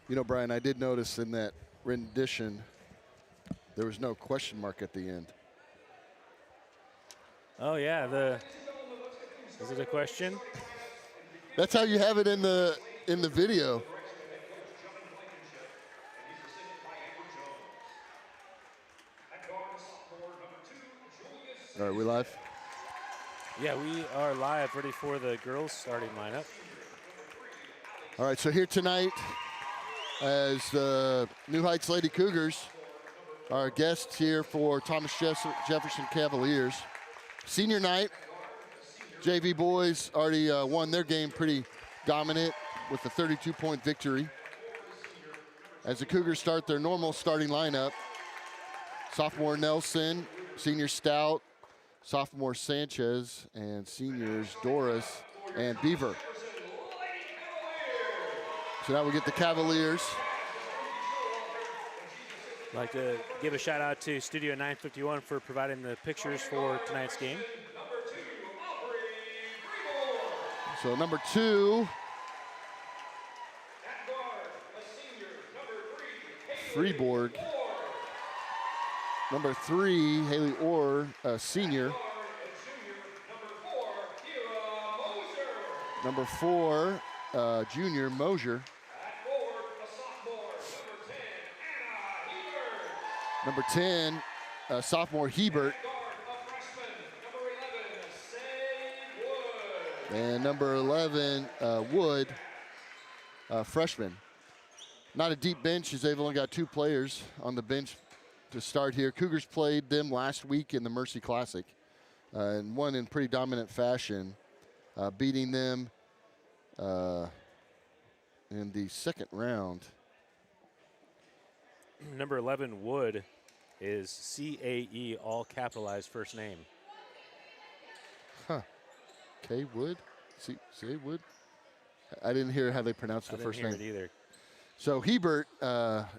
You know, Brian, I did notice in that rendition there was no question mark at the end. Oh yeah, is it a question? That's how you have it in the video. All right, we live? Yeah, we are live, ready for the girls' starting lineup. All right, so here tonight as the New Heights Lady Cougars, our guests here for Thomas Jefferson Cavaliers. Senior night, JV boys already won their game pretty dominant with a 32-point victory. As the Cougars start their normal starting lineup, sophomore Nelson, senior Stout, sophomore Sanchez, and seniors Doris and Beaver. So now we get the Cavaliers. I'd like to give a shout out to Studio 951 for providing the pictures for tonight's game. So number 2, Freeborg. Number 3, Haley Orr, senior. Number 4, junior Mosier. Number 10, sophomore Hebert. And number 11, Wood, freshman. Not a deep bench as they've only got 2 players on the bench to start here. Cougars played them last week in the Mercy Classic and won in pretty dominant fashion, beating them in the second round. Number 11, Wood, is CAE, all capitalized first name. Huh. K. Wood? C. Wood? I didn't hear how they pronounced the first name. I didn't hear it either. So Hebert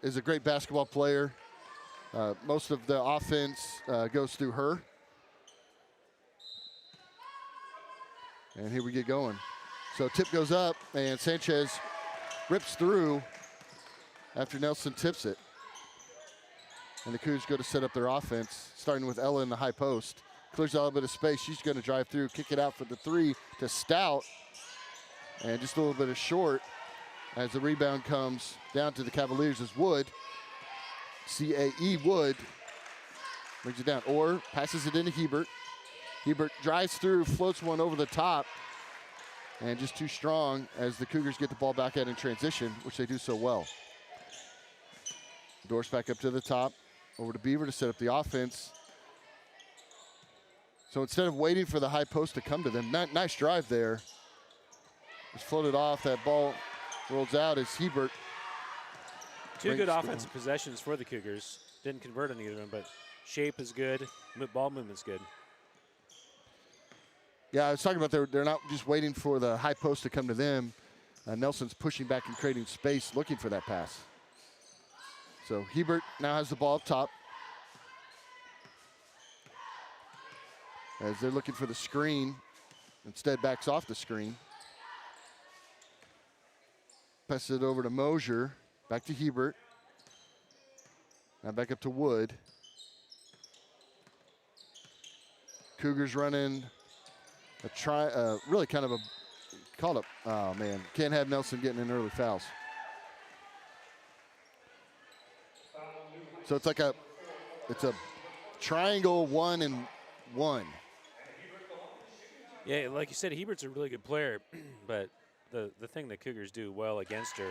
is a great basketball player. Most of the offense goes through her. And here we get going. So tip goes up, and Sanchez rips through after Nelson tips it. And the Cougars go to set up their offense, starting with Ella in the high post. Clears out a little bit of space. She's going to drive through, kick it out for the 3 to Stout. And just a little bit of short as the rebound comes down to the Cavaliers as Wood. CAE Wood brings it down. Orr passes it into Hebert. Hebert drives through, floats one over the top. And just too strong as the Cougars get the ball back out in transition, which they do so well. Doors back up to the top. Over to Beaver to set up the offense. So instead of waiting for the high post to come to them, nice drive there. Just floated off. That ball rolls out as Hebert. 2 good offensive possessions for the Cougars. Didn't convert on either of them, but shape is good. Ball movement's good. Yeah, I was talking about they're not just waiting for the high post to come to them. Nelson's pushing back and creating space, looking for that pass. So Hebert now has the ball up top. As they're looking for the screen, instead backs off the screen. Passes it over to Mosier, back to Hebert. Now back up to Wood. Cougars running really kind of a, called up, oh man, can't have Nelson getting in early fouls. So it's a triangle 1 and 1. Yeah, like you said, Hebert's a really good player, but the thing that Cougars do well against her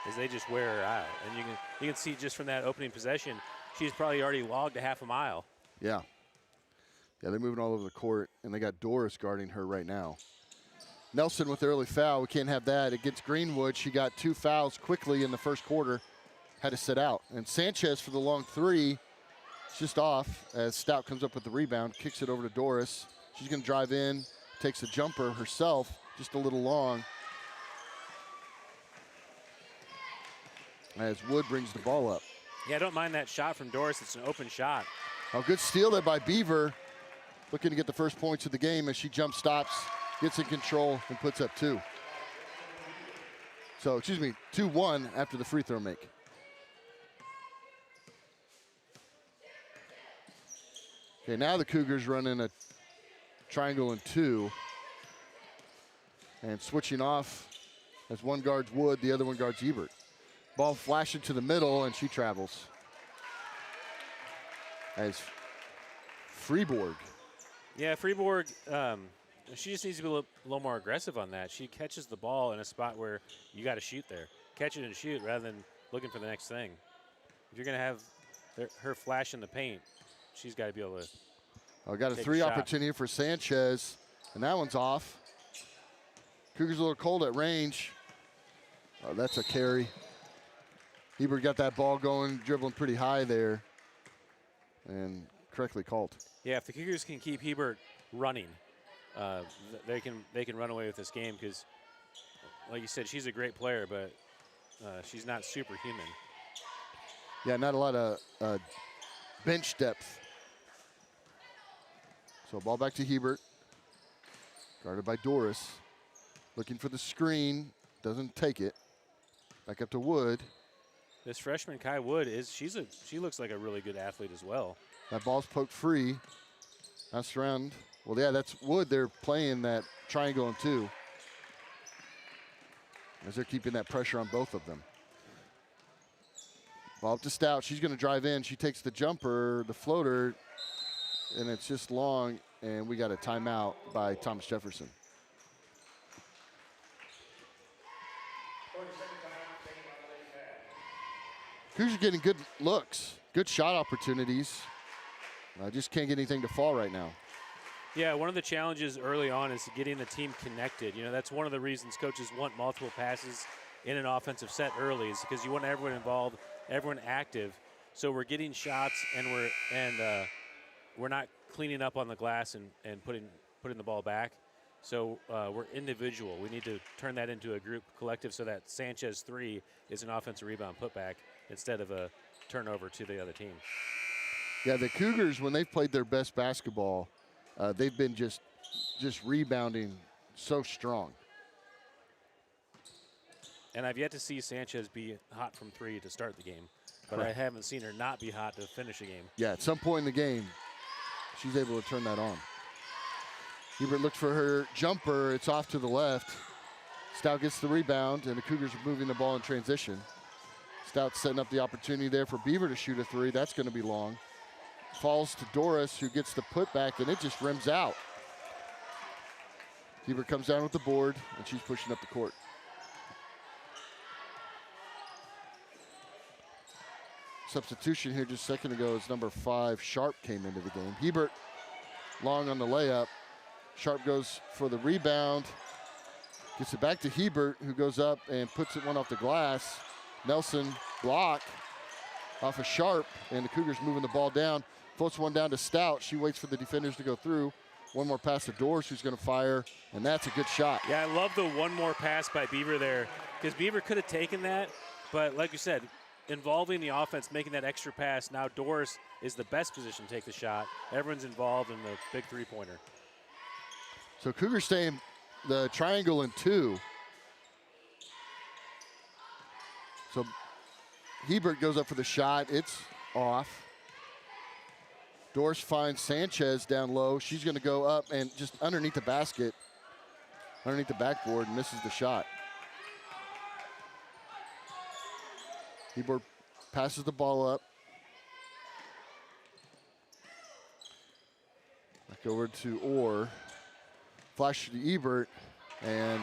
is they just wear her out. And you can see just from that opening possession, she's probably already logged a half a mile. Yeah. Yeah, they're moving all over the court, and they got Doris guarding her right now. Nelson with the early foul. We can't have that. Against Greenwood, she got 2 fouls quickly in the first quarter. Had to sit out. And Sanchez for the long 3. It's just off as Stout comes up with the rebound, kicks it over to Doris. She's going to drive in, takes a jumper herself, just a little long. As Wood brings the ball up. Yeah, I don't mind that shot from Doris. It's an open shot. Oh, good steal there by Beaver. Looking to get the first points of the game as she jump stops, gets in control, and puts up 2. So, excuse me, 2-1 after the free throw make. Okay, now the Cougars running a triangle and 2. And switching off as one guards Wood, the other one guards Ebert. Ball flashing to the middle, and she travels. As Freeborg. Yeah, Freeborg, she just needs to be a little more aggressive on that. She catches the ball in a spot where you got to shoot there. Catch it and shoot rather than looking for the next thing. If you're going to have her flash in the paint, she's got to be able to got a take 3 a shot. opportunity for Sanchez, and that one's off. Cougars a little cold at range. Oh, that's a carry. Hebert got that ball going, dribbling pretty high there, and correctly called. Yeah, if the Cougars can keep Hebert running, they can run away with this game because, like you said, she's a great player, but she's not superhuman. Yeah, not a lot of bench depth. So ball back to Hebert, guarded by Doris. Looking for the screen, doesn't take it. Back up to Wood. This freshman Kai Wood she looks like a really good athlete as well. That ball's poked free. That's around. Well, yeah, that's Wood. They're playing that triangle and 2. As they're keeping that pressure on both of them. Ball up to Stout. She's going to drive in. She takes the jumper, the floater, and it's just long, and we got a timeout by Thomas Jefferson. Cougars are getting good looks, good shot opportunities. I just can't get anything to fall right now. Yeah, one of the challenges early on is getting the team connected. You know, that's one of the reasons coaches want multiple passes in an offensive set early, is because you want everyone involved, everyone active. So we're getting shots, and we're not cleaning up on the glass and putting the ball back. So we're individual. We need to turn that into a group collective so that Sanchez 3 is an offensive rebound putback instead of a turnover to the other team. Yeah, the Cougars, when they've played their best basketball, they've been just rebounding so strong. And I've yet to see Sanchez be hot from 3 to start the game, but Correct. I haven't seen her not be hot to finish a game. Yeah, at some point in the game, she's able to turn that on. Hebert looks for her jumper. It's off to the left. Stout gets the rebound, and the Cougars are moving the ball in transition. Stout setting up the opportunity there for Beaver to shoot a 3. That's going to be long. Falls to Doris, who gets the putback, and it just rims out. Hebert comes down with the board, and she's pushing up the court. Substitution here just a second ago as number 5, Sharp, came into the game. Hebert long on the layup. Sharp goes for the rebound. Gets it back to Hebert, who goes up and puts it one off the glass. Nelson block off of Sharp, and the Cougars moving the ball down. Floats one down to Stout. She waits for the defenders to go through. One more pass to Doris, who's going to fire, and that's a good shot. Yeah, I love the one more pass by Beaver there, because Beaver could have taken that, but like you said, involving the offense, making that extra pass. Now Doris is the best position to take the shot. Everyone's involved in the big 3-pointer. So Cougars staying the triangle in 2. So Hebert goes up for the shot. It's off. Doris finds Sanchez down low. She's going to go up and just underneath the basket, underneath the backboard, and misses the shot. Hebert passes the ball up. Back over to Orr. Flash to Ebert, and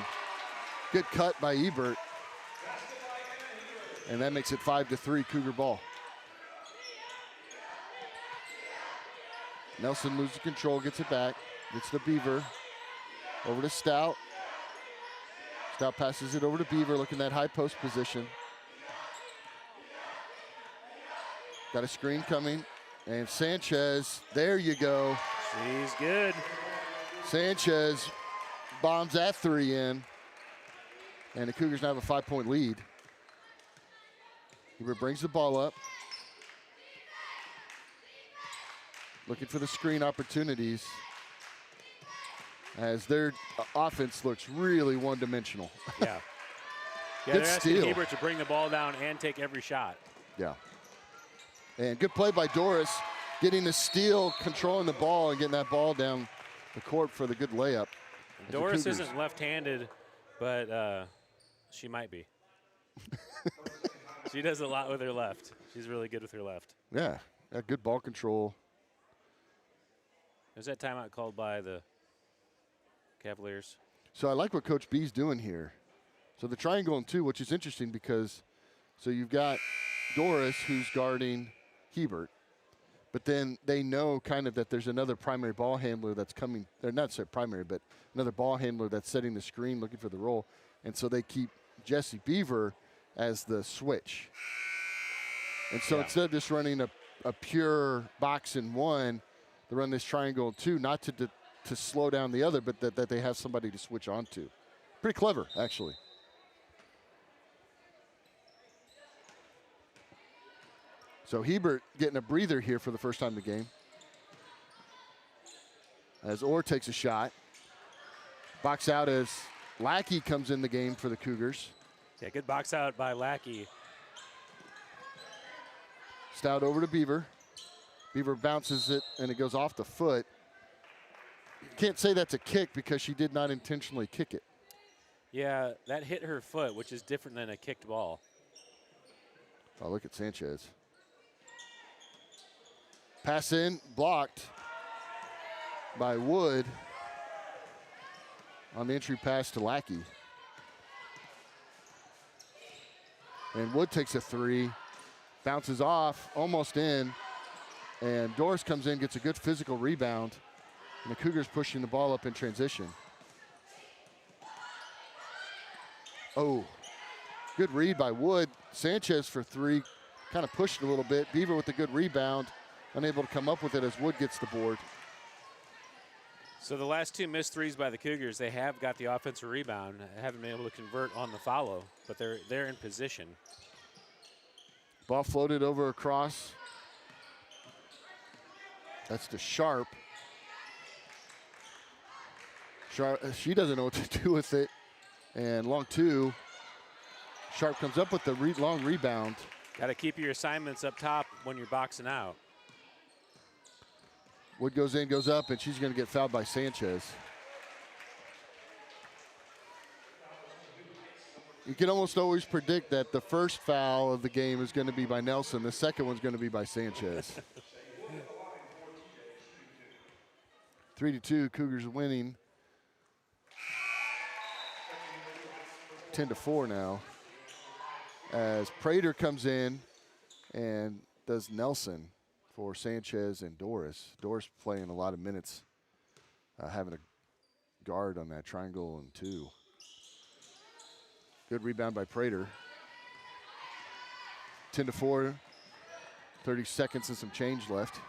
good cut by Ebert. And that makes it 5-3 Cougar ball. Nelson loses control, gets it back, gets to Beaver. Over to Stout. Stout passes it over to Beaver, looking at that high post position. Got a screen coming, and Sanchez, there you go. She's good. Sanchez bombs that 3 in, and the Cougars now have a 5-point lead. Hebert brings the ball up. Looking for the screen opportunities as their offense looks really one-dimensional. Yeah. Yeah, Good they're asking steal. Hebert to bring the ball down and take every shot. Yeah. And good play by Doris, getting the steal, controlling the ball, and getting that ball down the court for the good layup. Doris isn't left-handed, but she might be. She does a lot with her left. She's really good with her left. Yeah, good ball control. There's that timeout called by the Cavaliers. So I like what Coach B's doing here. So the triangle and 2, which is interesting because, so you've got Doris who's guarding Hebert, but then they know kind of that there's another primary ball handler that's coming. They're not so primary, but another ball handler that's setting the screen, looking for the roll. And so they keep Jessie Beaver as the switch. And so instead of just running a pure box and 1, they run this triangle and 2, not to slow down the other, but that they have somebody to switch onto. Pretty clever, actually. So Hebert getting a breather here for the first time in the game. As Orr takes a shot. Box out as Lackey comes in the game for the Cougars. Yeah, good box out by Lackey. Stout over to Beaver. Beaver bounces it, and it goes off the foot. Can't say that's a kick because she did not intentionally kick it. Yeah, that hit her foot, which is different than a kicked ball. Oh, look at Sanchez. Pass in, blocked by Wood on the entry pass to Lackey. And Wood takes a 3, bounces off, almost in, and Doris comes in, gets a good physical rebound, and the Cougars pushing the ball up in transition. Oh, good read by Wood. Sanchez for 3, kind of pushed a little bit. Beaver with a good rebound, unable to come up with it as Wood gets the board. So the last 2 missed threes by the Cougars, they have got the offensive rebound, haven't been able to convert on the follow, but they're in position. Ball floated over across. That's to Sharp. She doesn't know what to do with it. And long 2. Sharp comes up with the long rebound. Got to keep your assignments up top when you're boxing out. Wood goes in, goes up, and she's going to get fouled by Sanchez. You can almost always predict that the first foul of the game is going to be by Nelson. The second one's going to be by Sanchez. 3-2, Cougars winning. 10-4 now. As Prater comes in and does Nelson for Sanchez and Doris. Doris playing a lot of minutes, having a guard on that triangle and 2. Good rebound by Prater. 10-4, 30 seconds and some change left.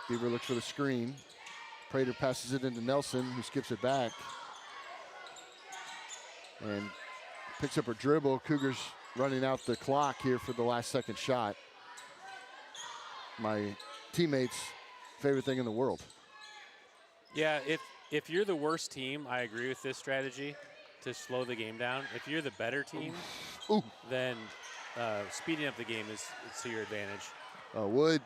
Beaver looks for the screen. Prater passes it into Nelson, who skips it back. And picks up her dribble. Cougars running out the clock here for the last second shot. My teammates' favorite thing in the world. Yeah, if you're the worst team, I agree with this strategy to slow the game down. If you're the better team, then speeding up the game is to your advantage. Wood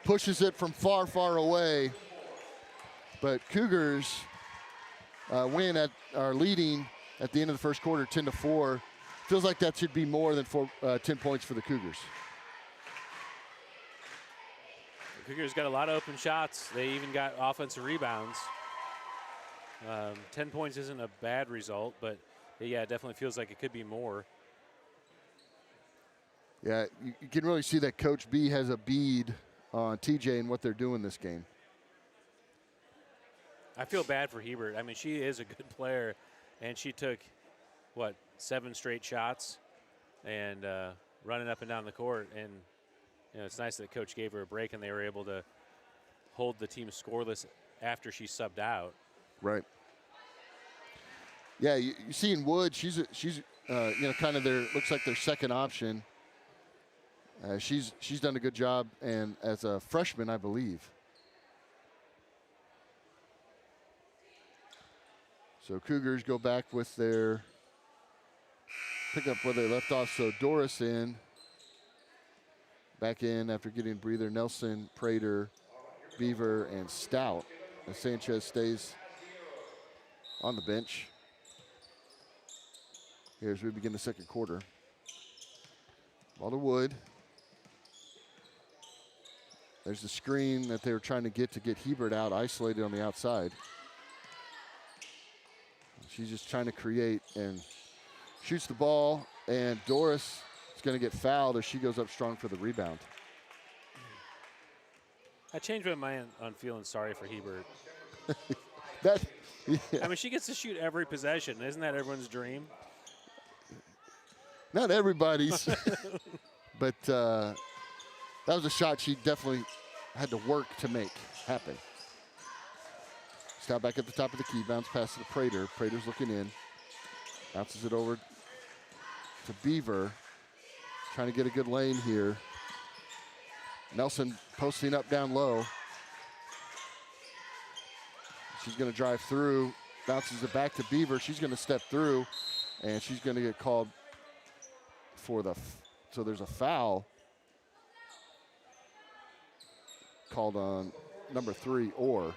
pushes it from far, far away. But Cougars are leading at the end of the first quarter, 10-4. Feels like that should be more than 10 points for the Cougars. The Cougars got a lot of open shots. They even got offensive rebounds. 10 points isn't a bad result, but yeah, it definitely feels like it could be more. Yeah, you can really see that Coach B has a bead on TJ and what they're doing this game. I feel bad for Hebert. I mean, she is a good player, and she took, 7 straight shots and running up and down the court. And, it's nice that Coach gave her a break and they were able to hold the team scoreless after she subbed out. Right. Yeah, you see in Wood, she's kind of looks like their second option. She's done a good job, and as a freshman, I believe. So Cougars go back with their pick up where they left off. So Doris back in after getting a breather. Nelson, Prater, Beaver, and Stout. And Sanchez stays on the bench. Here as we begin the second quarter. Ball to Wood. There's the screen that they were trying to get Hebert out, isolated on the outside. She's just trying to create and shoots the ball, and Doris is going to get fouled as she goes up strong for the rebound. I changed my mind on feeling sorry for Hebert. Yeah. I mean, she gets to shoot every possession. Isn't that everyone's dream? Not everybody's, but that was a shot she definitely had to work to make happen. Stout back at the top of the key, bounce pass to the Prater. Prater's looking in, bounces it over to Beaver, trying to get a good lane here. Nelson posting up down low. She's going to drive through, bounces it back to Beaver. She's going to step through, and she's going to get called for so there's a foul called on number 3, or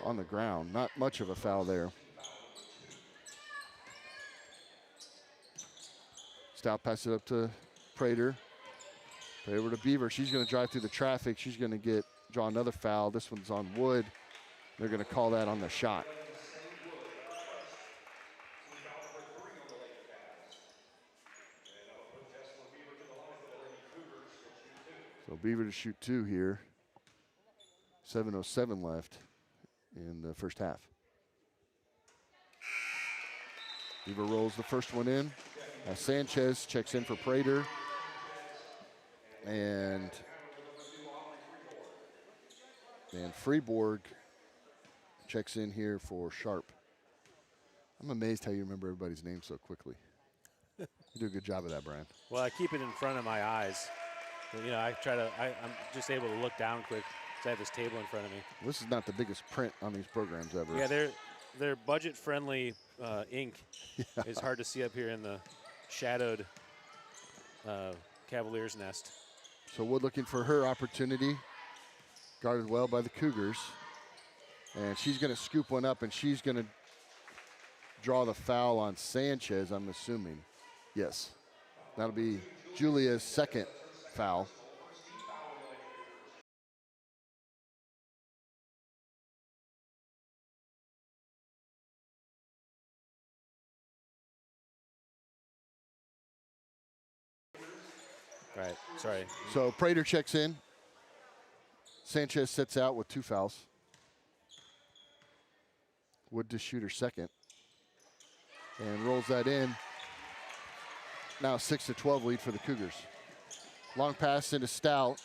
on the ground. Not much of a foul there. Stout passes it up to Prater. Prater over to Beaver. She's going to drive through the traffic. She's going to draw another foul. This one's on Wood. They're going to call that on the shot. So Beaver to shoot 2 here. 7:07 left in the first half. Beaver rolls the first one in. Sanchez checks in for Prater. And Freeborg checks in here for Sharp. I'm amazed how you remember everybody's name so quickly. You do a good job of that, Brian. Well, I keep it in front of my eyes. You know, I'm just able to look down quick because I have this table in front of me. This is not the biggest print on these programs ever. Yeah, they're budget-friendly ink. Yeah. It's hard to see up here in the shadowed Cavaliers nest. So Wood looking for her opportunity. Guarded well by the Cougars. And she's going to scoop one up, and she's going to draw the foul on Sanchez, I'm assuming. Yes. That'll be Julia's second foul. Right, sorry. So Prater checks in. Sanchez sits out with 2 fouls. Wood to shoot her second. And rolls that in. Now 6-12 lead for the Cougars. Long pass into Stout.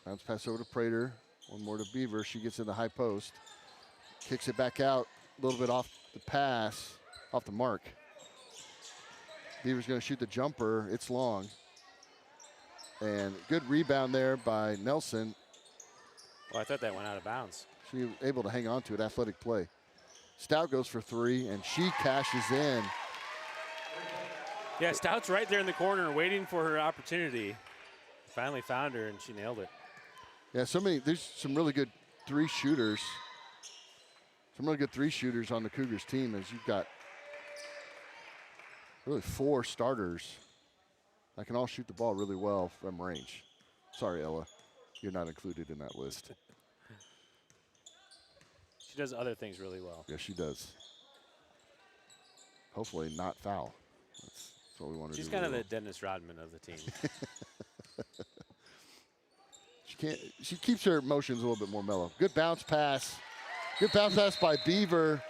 Bounce pass over to Prater. One more to Beaver. She gets in the high post. Kicks it back out a little bit off the pass, off the mark. Beaver's going to shoot the jumper. It's long. And good rebound there by Nelson. Well, I thought that went out of bounds. She was able to hang on to it. Athletic play. Stout goes for 3, and she cashes in. Yeah, Stout's right there in the corner waiting for her opportunity. Finally found her, and she nailed it. Yeah, there's some really good 3 shooters. Some really good 3 shooters on the Cougars team, as you've got really 4 starters that can all shoot the ball really well from range. Sorry, Ella, you're not included in that list. She does other things really well. Yeah, she does. Hopefully not foul. That's what we want to do. She's kind of the Dennis Rodman of the team. She keeps her emotions a little bit more mellow. Good bounce pass. Good bounce pass by Beaver,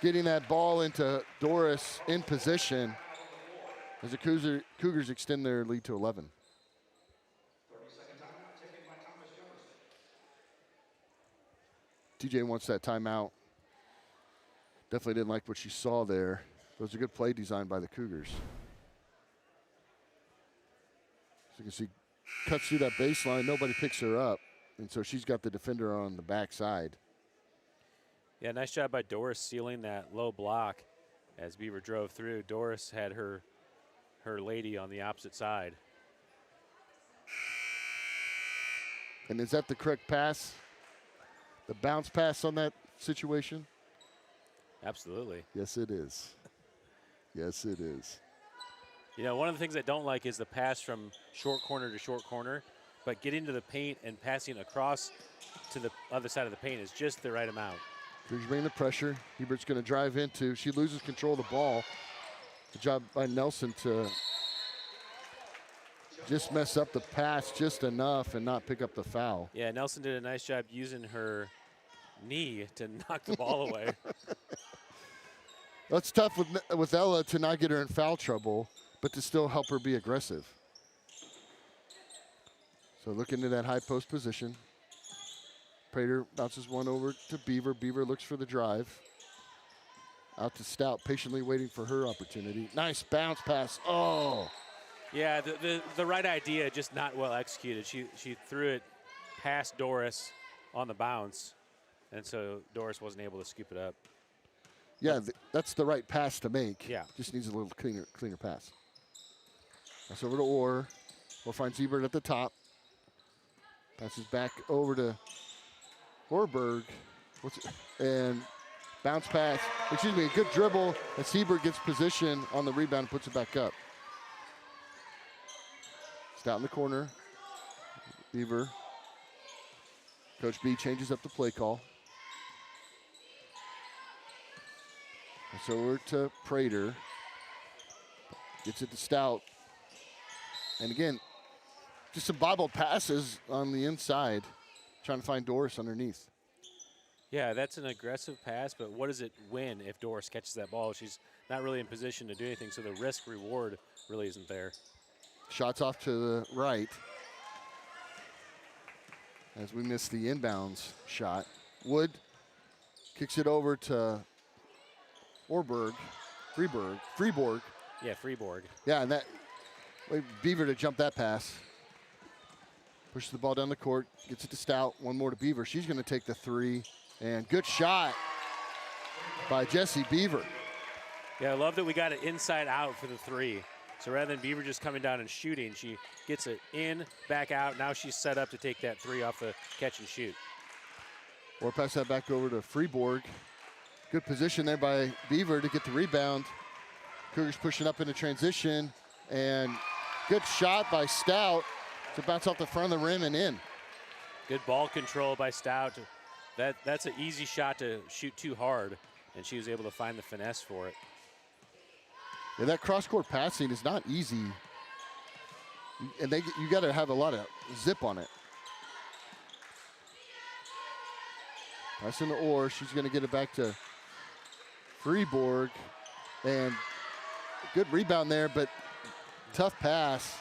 getting that ball into Doris in position as the Cougars extend their lead to 11. TJ wants that timeout. Definitely didn't like what she saw there. It was a good play design by the Cougars. So you can see, cuts through that baseline. Nobody picks her up. And so she's got the defender on the backside. Yeah, nice job by Doris sealing that low block as Beaver drove through. Doris had her lady on the opposite side. And is that the correct pass? The bounce pass on that situation? Absolutely. Yes, it is. Yes, it is. You know, one of the things I don't like is the pass from short corner to short corner, but getting to the paint and passing across to the other side of the paint is just the right amount. He's bringing the pressure. Hebert's going to drive into. She loses control of the ball. Good job by Nelson to just mess up the pass just enough and not pick up the foul. Yeah, Nelson did a nice job using her knee to knock the ball away. That's tough with Ella to not get her in foul trouble, but to still help her be aggressive. So looking at that high post position. Prater bounces one over to Beaver. Beaver looks for the drive. Out to Stout, patiently waiting for her opportunity. Nice bounce pass. Oh. Yeah, the right idea, just not well executed. She threw it past Doris on the bounce, and so Doris wasn't able to scoop it up. Yeah, that's the right pass to make. Yeah. Just needs a little cleaner pass. Pass over to Orr. Orr finds Ebert at the top. Passes back over to Orberg. And bounce pass. Excuse me, a good dribble. And Siebert gets position on the rebound and puts it back up. Stout in the corner. Beaver. Coach B changes up the play call. And so over to Prater. Gets it to Stout. And again, just some bobbled passes on the inside, trying to find Doris underneath. Yeah, that's an aggressive pass, but what does it win if Doris catches that ball? She's not really in position to do anything, so the risk-reward really isn't there. Shots off to the right as we miss the inbounds shot. Wood kicks it over to Freeborg. Yeah, Freeborg. Yeah, and that Beaver to jump that pass. Pushes the ball down the court, gets it to Stout. One more to Beaver. She's going to take the three, and good shot by Jessie Beaver. Yeah, I love that we got it inside out for the three. So rather than Beaver just coming down and shooting, she gets it in, back out. Now she's set up to take that three off the catch and shoot. Or pass that back over to Freeborg. Good position there by Beaver to get the rebound. Cougars pushing up into transition, and good shot by Stout to bounce off the front of the rim and in. Good ball control by Stout. That's an easy shot to shoot too hard, and she was able to find the finesse for it. Yeah, that cross-court passing is not easy, and you got to have a lot of zip on it. Passing to Orr, she's going to get it back to Freeborg, and good rebound there, but tough pass.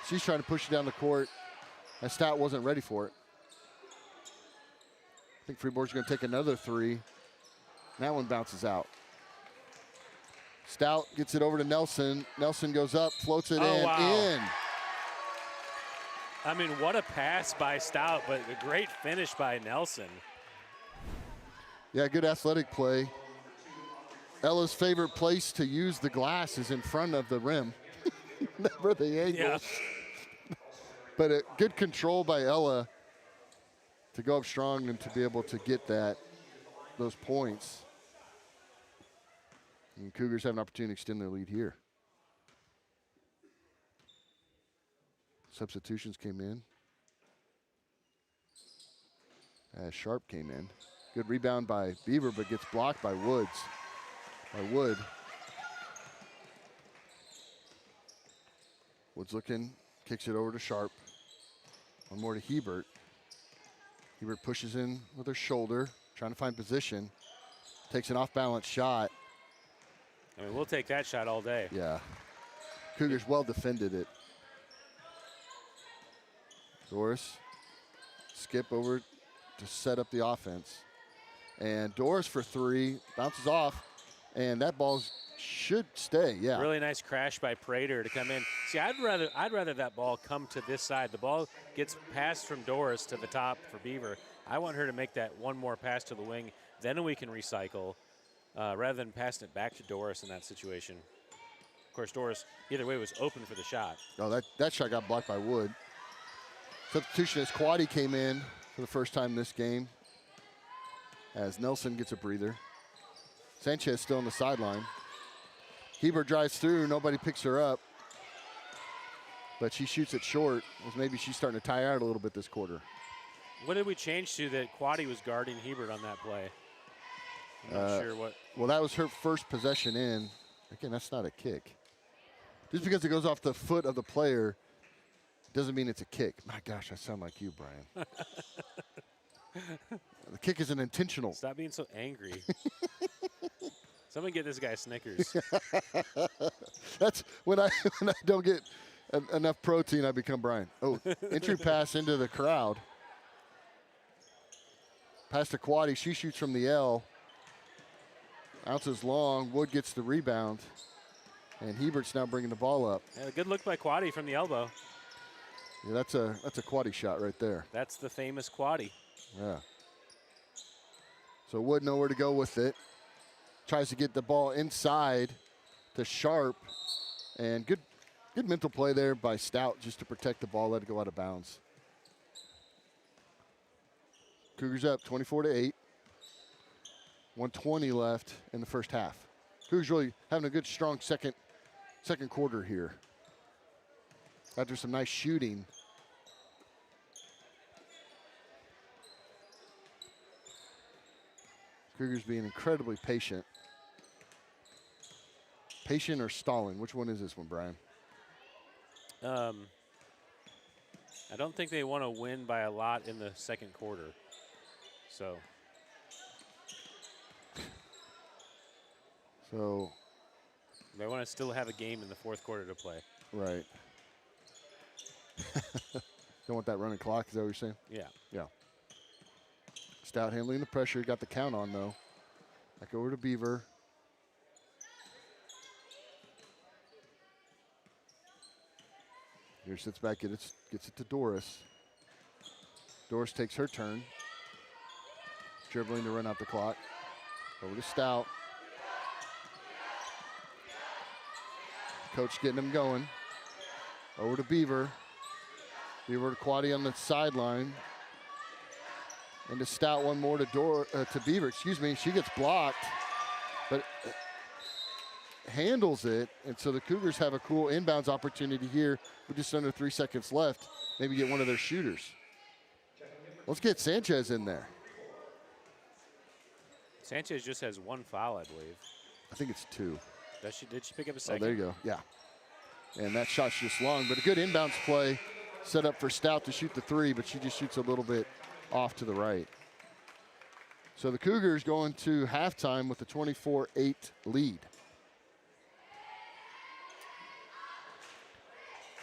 She's trying to push it down the court, and Stout wasn't ready for it. I think Freeborg's going to take another three. That one bounces out. Stout gets it over to Nelson. Nelson goes up, floats it in. I mean, what a pass by Stout, but a great finish by Nelson. Yeah, good athletic play. Ella's favorite place to use the glass is in front of the rim. Never the angle. Yeah. But a good control by Ella to go up strong and to be able to get those points. And Cougars have an opportunity to extend their lead here. Substitutions came in. As Sharp came in. Good rebound by Beaver, but gets blocked by Wood. Wood's looking, kicks it over to Sharp. One more to Hebert. Hebert pushes in with her shoulder, trying to find position. Takes an off-balance shot. I mean, we'll take that shot all day. Yeah. Cougars well defended it. Doris, skip over to set up the offense. And Doris for three, bounces off, and that ball's should stay, yeah. Really nice crash by Prater to come in. See, I'd rather that ball come to this side. The ball gets passed from Doris to the top for Beaver. I want her to make that one more pass to the wing. Then we can recycle rather than passing it back to Doris in that situation. Of course, Doris, either way, was open for the shot. Oh, that shot got blocked by Wood. Substitution as Quaddy came in for the first time this game as Nelson gets a breather. Sanchez still on the sideline. Hebert drives through, nobody picks her up. But she shoots it short, as maybe she's starting to tire out a little bit this quarter. What did we change to that Quaddy was guarding Hebert on that play? I'm not sure what. Well, that was her first possession in. Again, that's not a kick. Just because it goes off the foot of the player doesn't mean it's a kick. My gosh, I sound like you, Brian. The kick isn't intentional. Stop being so angry. Someone get this guy Snickers. That's when I don't get enough protein, I become Brian. Oh, entry pass into the crowd. Pass to Quaddy. She shoots from the L. Ounces long. Wood gets the rebound. And Hebert's now bringing the ball up. Yeah, a good look by Quaddy from the elbow. Yeah, that's a Quaddy shot right there. That's the famous Quaddy. Yeah. So Wood nowhere to go with it. Tries to get the ball inside to Sharp. And good mental play there by Stout just to protect the ball, let it go out of bounds. Cougars up 24-8. 1:20 left in the first half. Cougars really having a good, strong second quarter here. After some nice shooting. Cougars being incredibly patient. Patient or stalling? Which one is this one, Brian? I don't think they want to win by a lot in the second quarter. So they want to still have a game in the fourth quarter to play. Right. Don't want that running clock, is that what you're saying? Yeah. Yeah. Stout handling the pressure, got the count on though. Back over to Beaver. Here sits back, gets it to Doris. Doris takes her turn. Dribbling to run out the clock. Over to Stout. Coach getting them going. Over to Beaver. Beaver to Quaddy on the sideline. And to Stout, one more to Beaver, excuse me. She gets blocked, but handles it. And so the Cougars have a cool inbounds opportunity here with just under 3 seconds left. Maybe get one of their shooters. Let's get Sanchez in there. Sanchez just has one foul, I believe. I think it's 2. Did she pick up a second? Oh, there you go, yeah. And that shot's just long, but a good inbounds play set up for Stout to shoot the 3, but she just shoots a little bit off to the right. So the Cougars going to halftime with a 24-8 lead.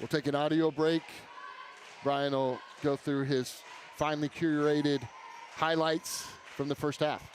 We'll take an audio break. Brian will go through his finely curated highlights from the first half.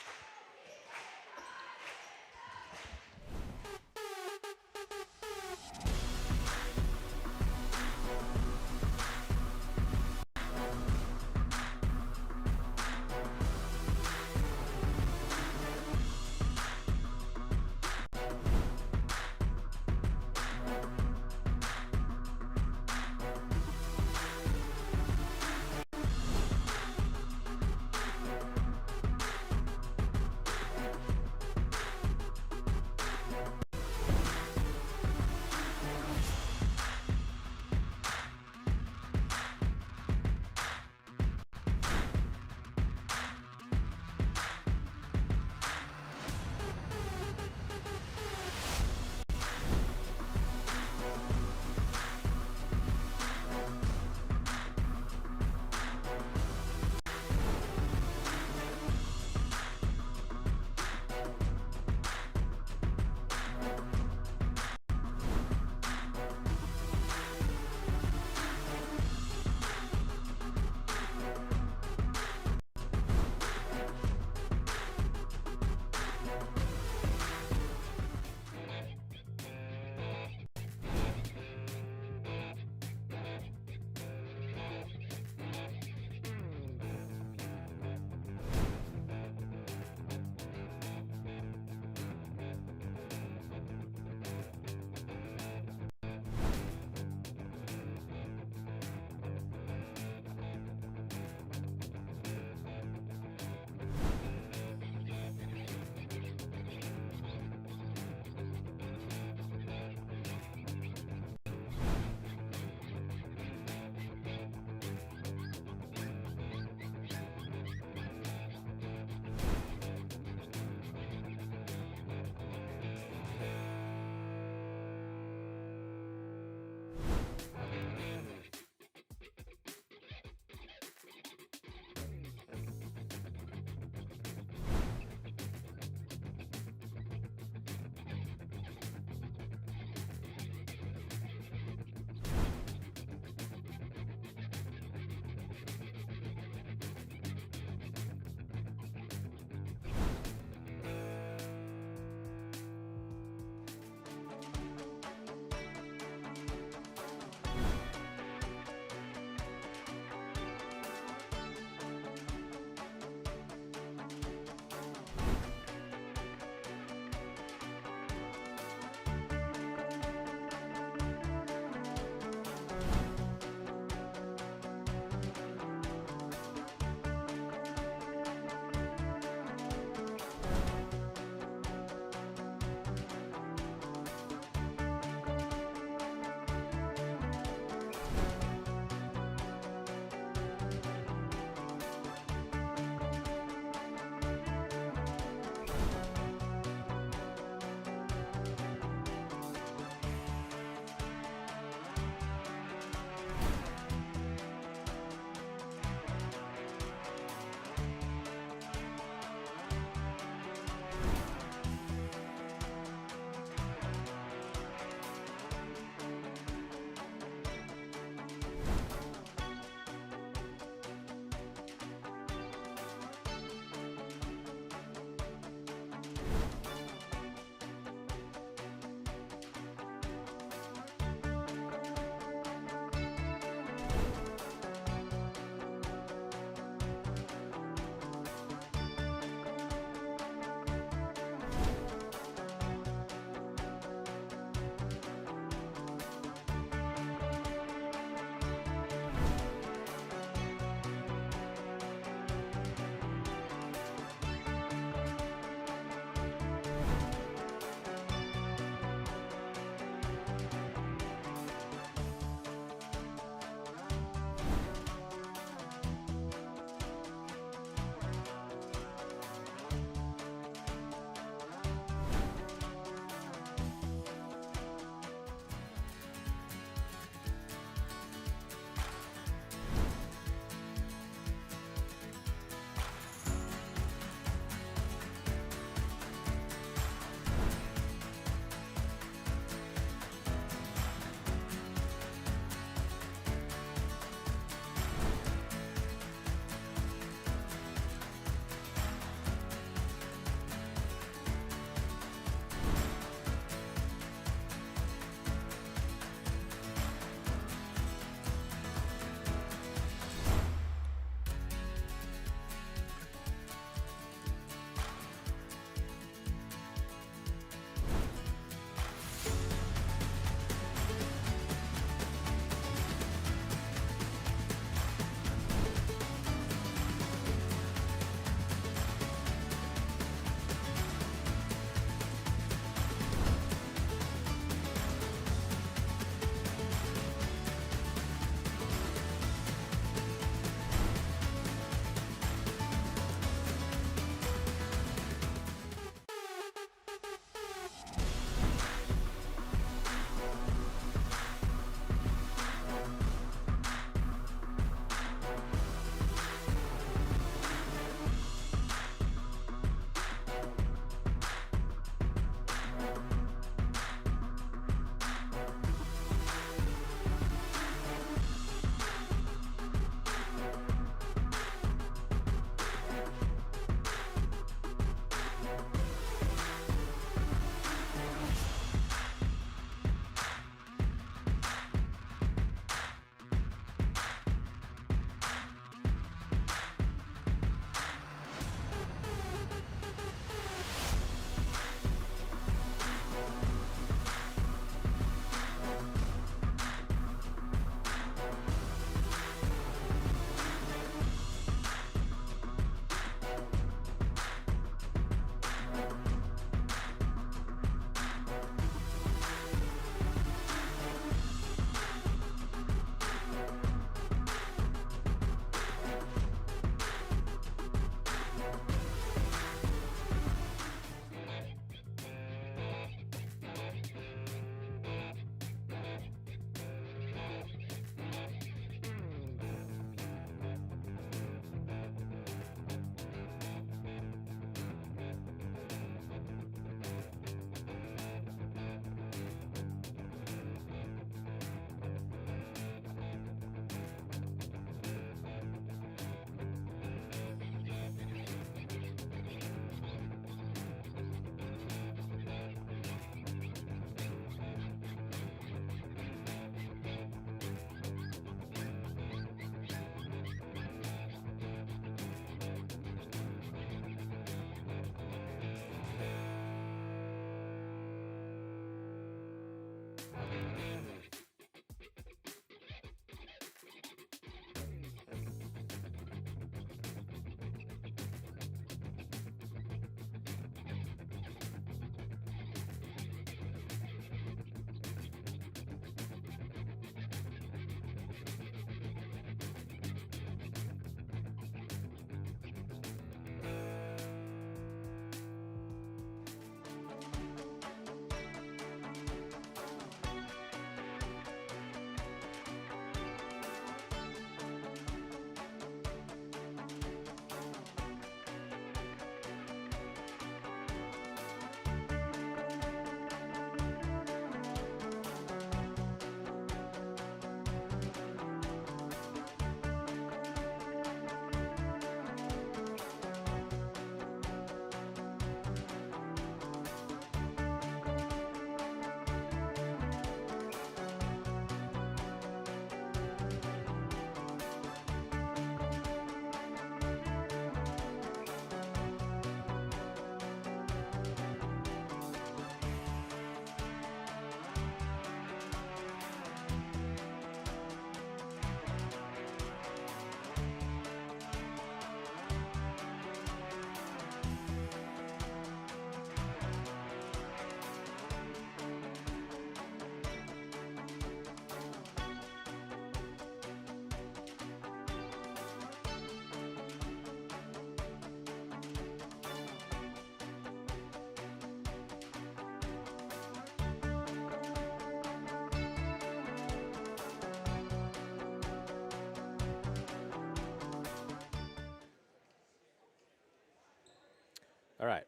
All right.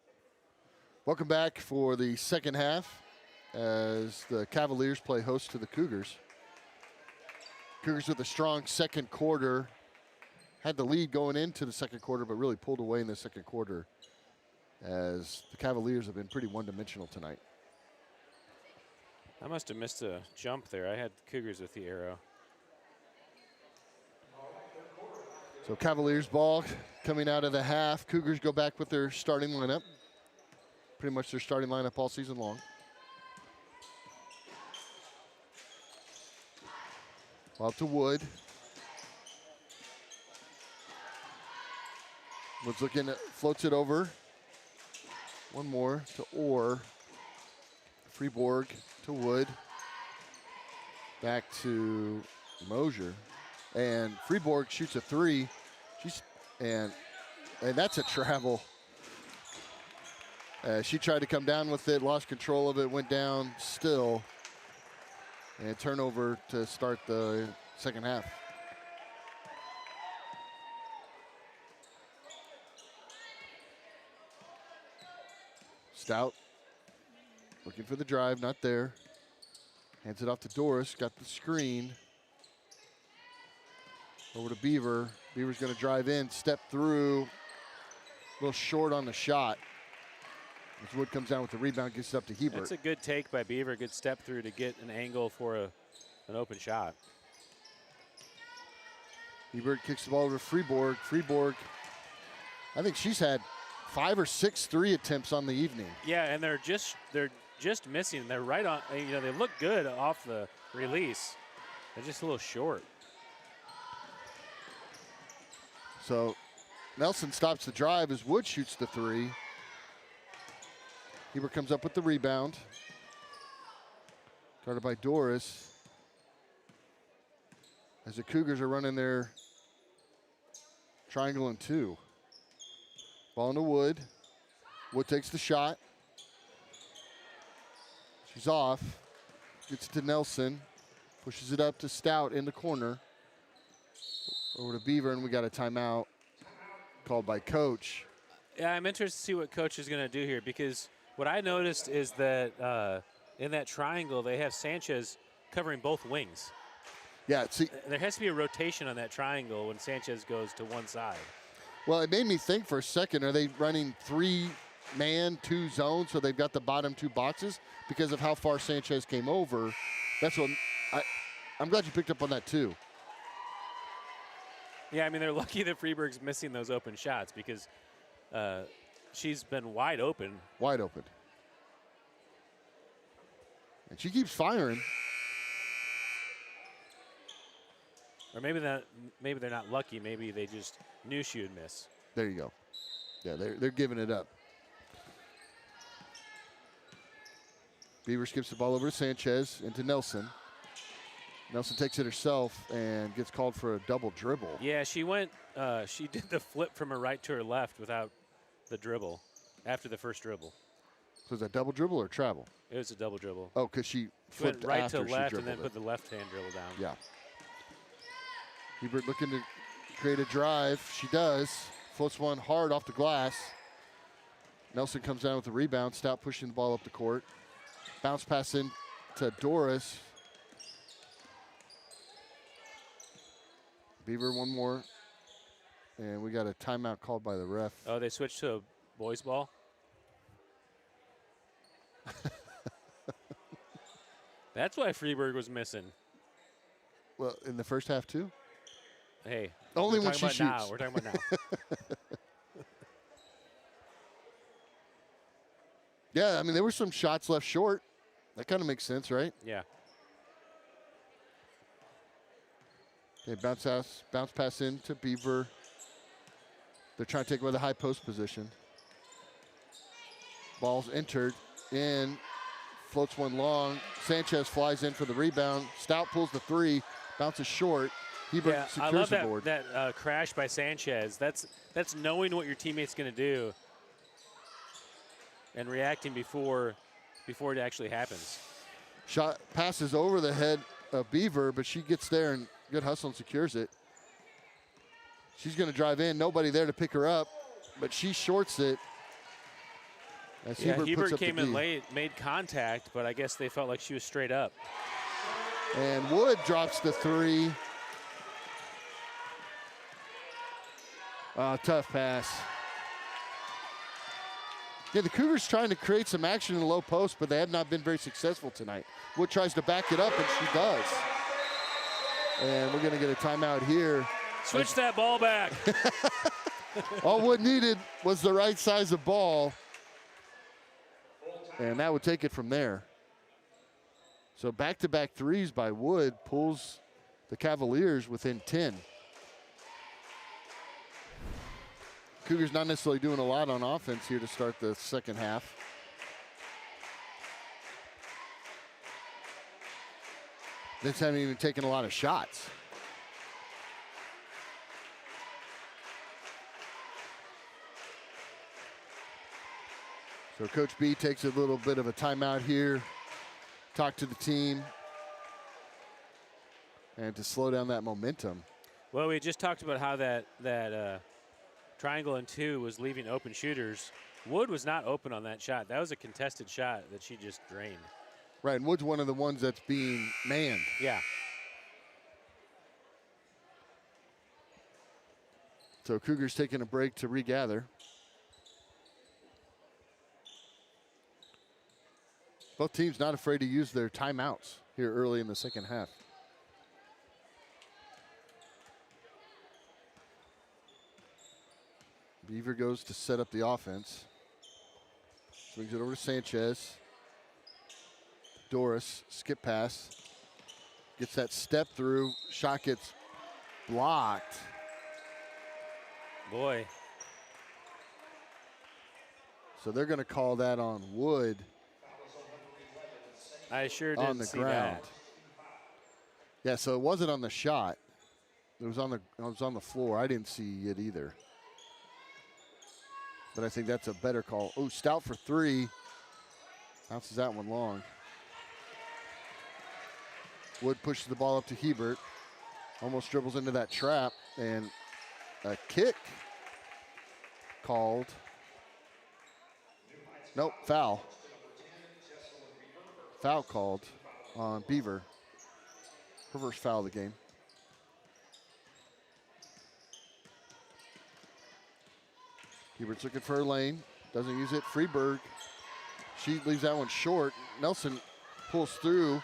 Welcome back for the second half as the Cavaliers play host to the Cougars. Cougars with a strong second quarter. Had the lead going into the second quarter, but really pulled away in the second quarter as the Cavaliers have been pretty one-dimensional tonight. I must have missed a jump there. I had Cougars with the arrow. So Cavaliers ball coming out of the half. Cougars go back with their starting lineup. Pretty much their starting lineup all season long. Ball to Wood. Wood's looking at, floats it over. One more to Orr. Freeborg to Wood. Back to Mosier. And Freeborg shoots a three. And that's a travel. She tried to come down with it, lost control of it, went down still. And turnover to start the second half. Stout looking for the drive, not there. Hands it off to Doris, got the screen. Over to Beaver. Beaver's going to drive in, step through. A little short on the shot. As Wood comes down with the rebound, gets it up to Hebert. It's a good take by Beaver, good step through to get an angle for an open shot. Hebert kicks the ball over to Freeborg. Freeborg, I think she's had 5 or 6 three attempts on the evening. Yeah, and they're just missing. They're right on. You know, they look good off the release. They're just a little short. So Nelson stops the drive as Wood shoots the three. Hebert comes up with the rebound. Guarded by Doris. As the Cougars are running their triangle and two. Ball into Wood. Wood takes the shot. She's off. Gets it to Nelson. Pushes it up to Stout in the corner. Over to Beaver, and we got a timeout called by Coach. Yeah, I'm interested to see what Coach is going to do here, because what I noticed is that in that triangle, they have Sanchez covering both wings. Yeah, see, there has to be a rotation on that triangle when Sanchez goes to one side. Well, it made me think for a second, are they running 3-man, 2 zones, so they've got the bottom 2 boxes because of how far Sanchez came over? That's what I'm glad you picked up on that too. Yeah, I mean, they're lucky that Freeburg's missing those open shots because she's been wide open. Wide open. And she keeps firing. Or maybe they're not lucky. Maybe they just knew she would miss. There you go. Yeah, they're giving it up. Beaver skips the ball over to Sanchez into Nelson. Nelson takes it herself and gets called for a double dribble. Yeah, she went. She did the flip from her right to her left without the dribble after the first dribble. So is that double dribble or travel? It was a double dribble. Oh, because she flipped went right after to left she and then dribbled put the left hand dribble down. Yeah. Hebert looking to create a drive. She does. Floats one hard off the glass. Nelson comes down with the rebound. Stout pushing the ball up the court. Bounce pass in to Doris. Beaver one more. And we got a timeout called by the ref. Oh, they switched to a boys ball? That's why Freeburg was missing. Well, in the first half too? Hey. Only when she shoots. Now. We're talking about now. Yeah, I mean, there were some shots left short. That kind of makes sense, right? Yeah. Okay, bounce pass in to Beaver. They're trying to take away the high post position. Ball's entered in. Floats one long. Sanchez flies in for the rebound. Stout pulls the three. Bounces short. Hebert secures I love the board. that crash by Sanchez. That's knowing what your teammate's going to do and reacting before it actually happens. Shot passes over the head of Beaver, but she gets there and good hustle and secures it. She's going to drive in. Nobody there to pick her up, but she shorts it. As Yeah, Hebert Hebert puts up came the in D. late, made contact, but I guess they felt like she was straight up. And Wood drops the 3. Tough pass. Yeah, the Cougars trying to create some action in the low post, but they have not been very successful tonight. Wood tries to back it up, and she does. And we're going to get a timeout here. Switch that ball back. All Wood needed was the right size of ball, and that would take it from there. So back-to-back threes by Wood pulls the Cavaliers within 10. Cougars not necessarily doing a lot on offense here to start the second half. They haven't even taken a lot of shots. So Coach B takes a little bit of a timeout here, talk to the team, and to slow down that momentum. Well, we just talked about how that triangle and 2 was leaving open shooters. Wood was not open on that shot. That was a contested shot that she just drained. Right, and Wood's one of the ones that's being manned. Yeah. So Cougars taking a break to regather. Both teams not afraid to use their timeouts here early in the second half. Beaver goes to set up the offense. Swings it over to Sanchez. Doris, skip pass. Gets that step through. Shot gets blocked. Boy. So they're going to call that on Wood. I sure on didn't the see ground. that. Yeah, so it wasn't on the shot. It was on the floor. I didn't see it either. But I think that's a better call. Oh, Stout for 3. Bounces that one long. Wood pushes the ball up to Hebert. Almost dribbles into that trap. And a kick called. Nope, foul. Foul called on Beaver. Her first foul of the game. Hebert's looking for her lane. Doesn't use it. Freeberg. She leaves that one short. Nelson pulls through.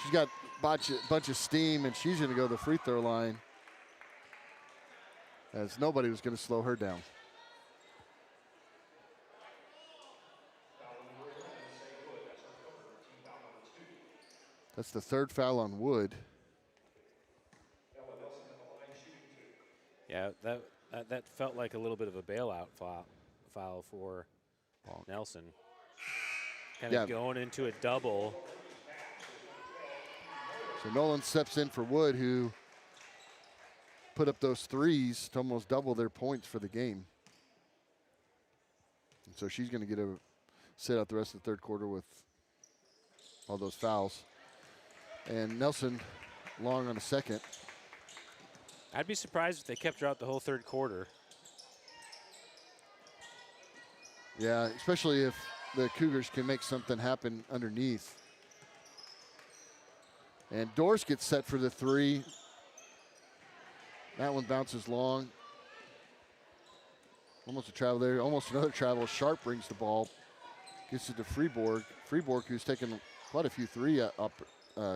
She's got a bunch of steam, and she's going to go to the free throw line, as nobody was going to slow her down. That's the third foul on Wood. Yeah, that felt like a little bit of a bailout foul for Nelson. Kind of going into a double. So Nolan steps in for Wood, who put up those threes to almost double their points for the game. And so she's going to get a sit out the rest of the third quarter with all those fouls. And Nelson long on a second. I'd be surprised if they kept her out the whole third quarter. Yeah, especially if the Cougars can make something happen underneath. And Doris gets set for the 3. That one bounces long. Almost a travel there, almost another travel. Sharp brings the ball, gets it to Freeborg. Freeborg, who's taken quite a few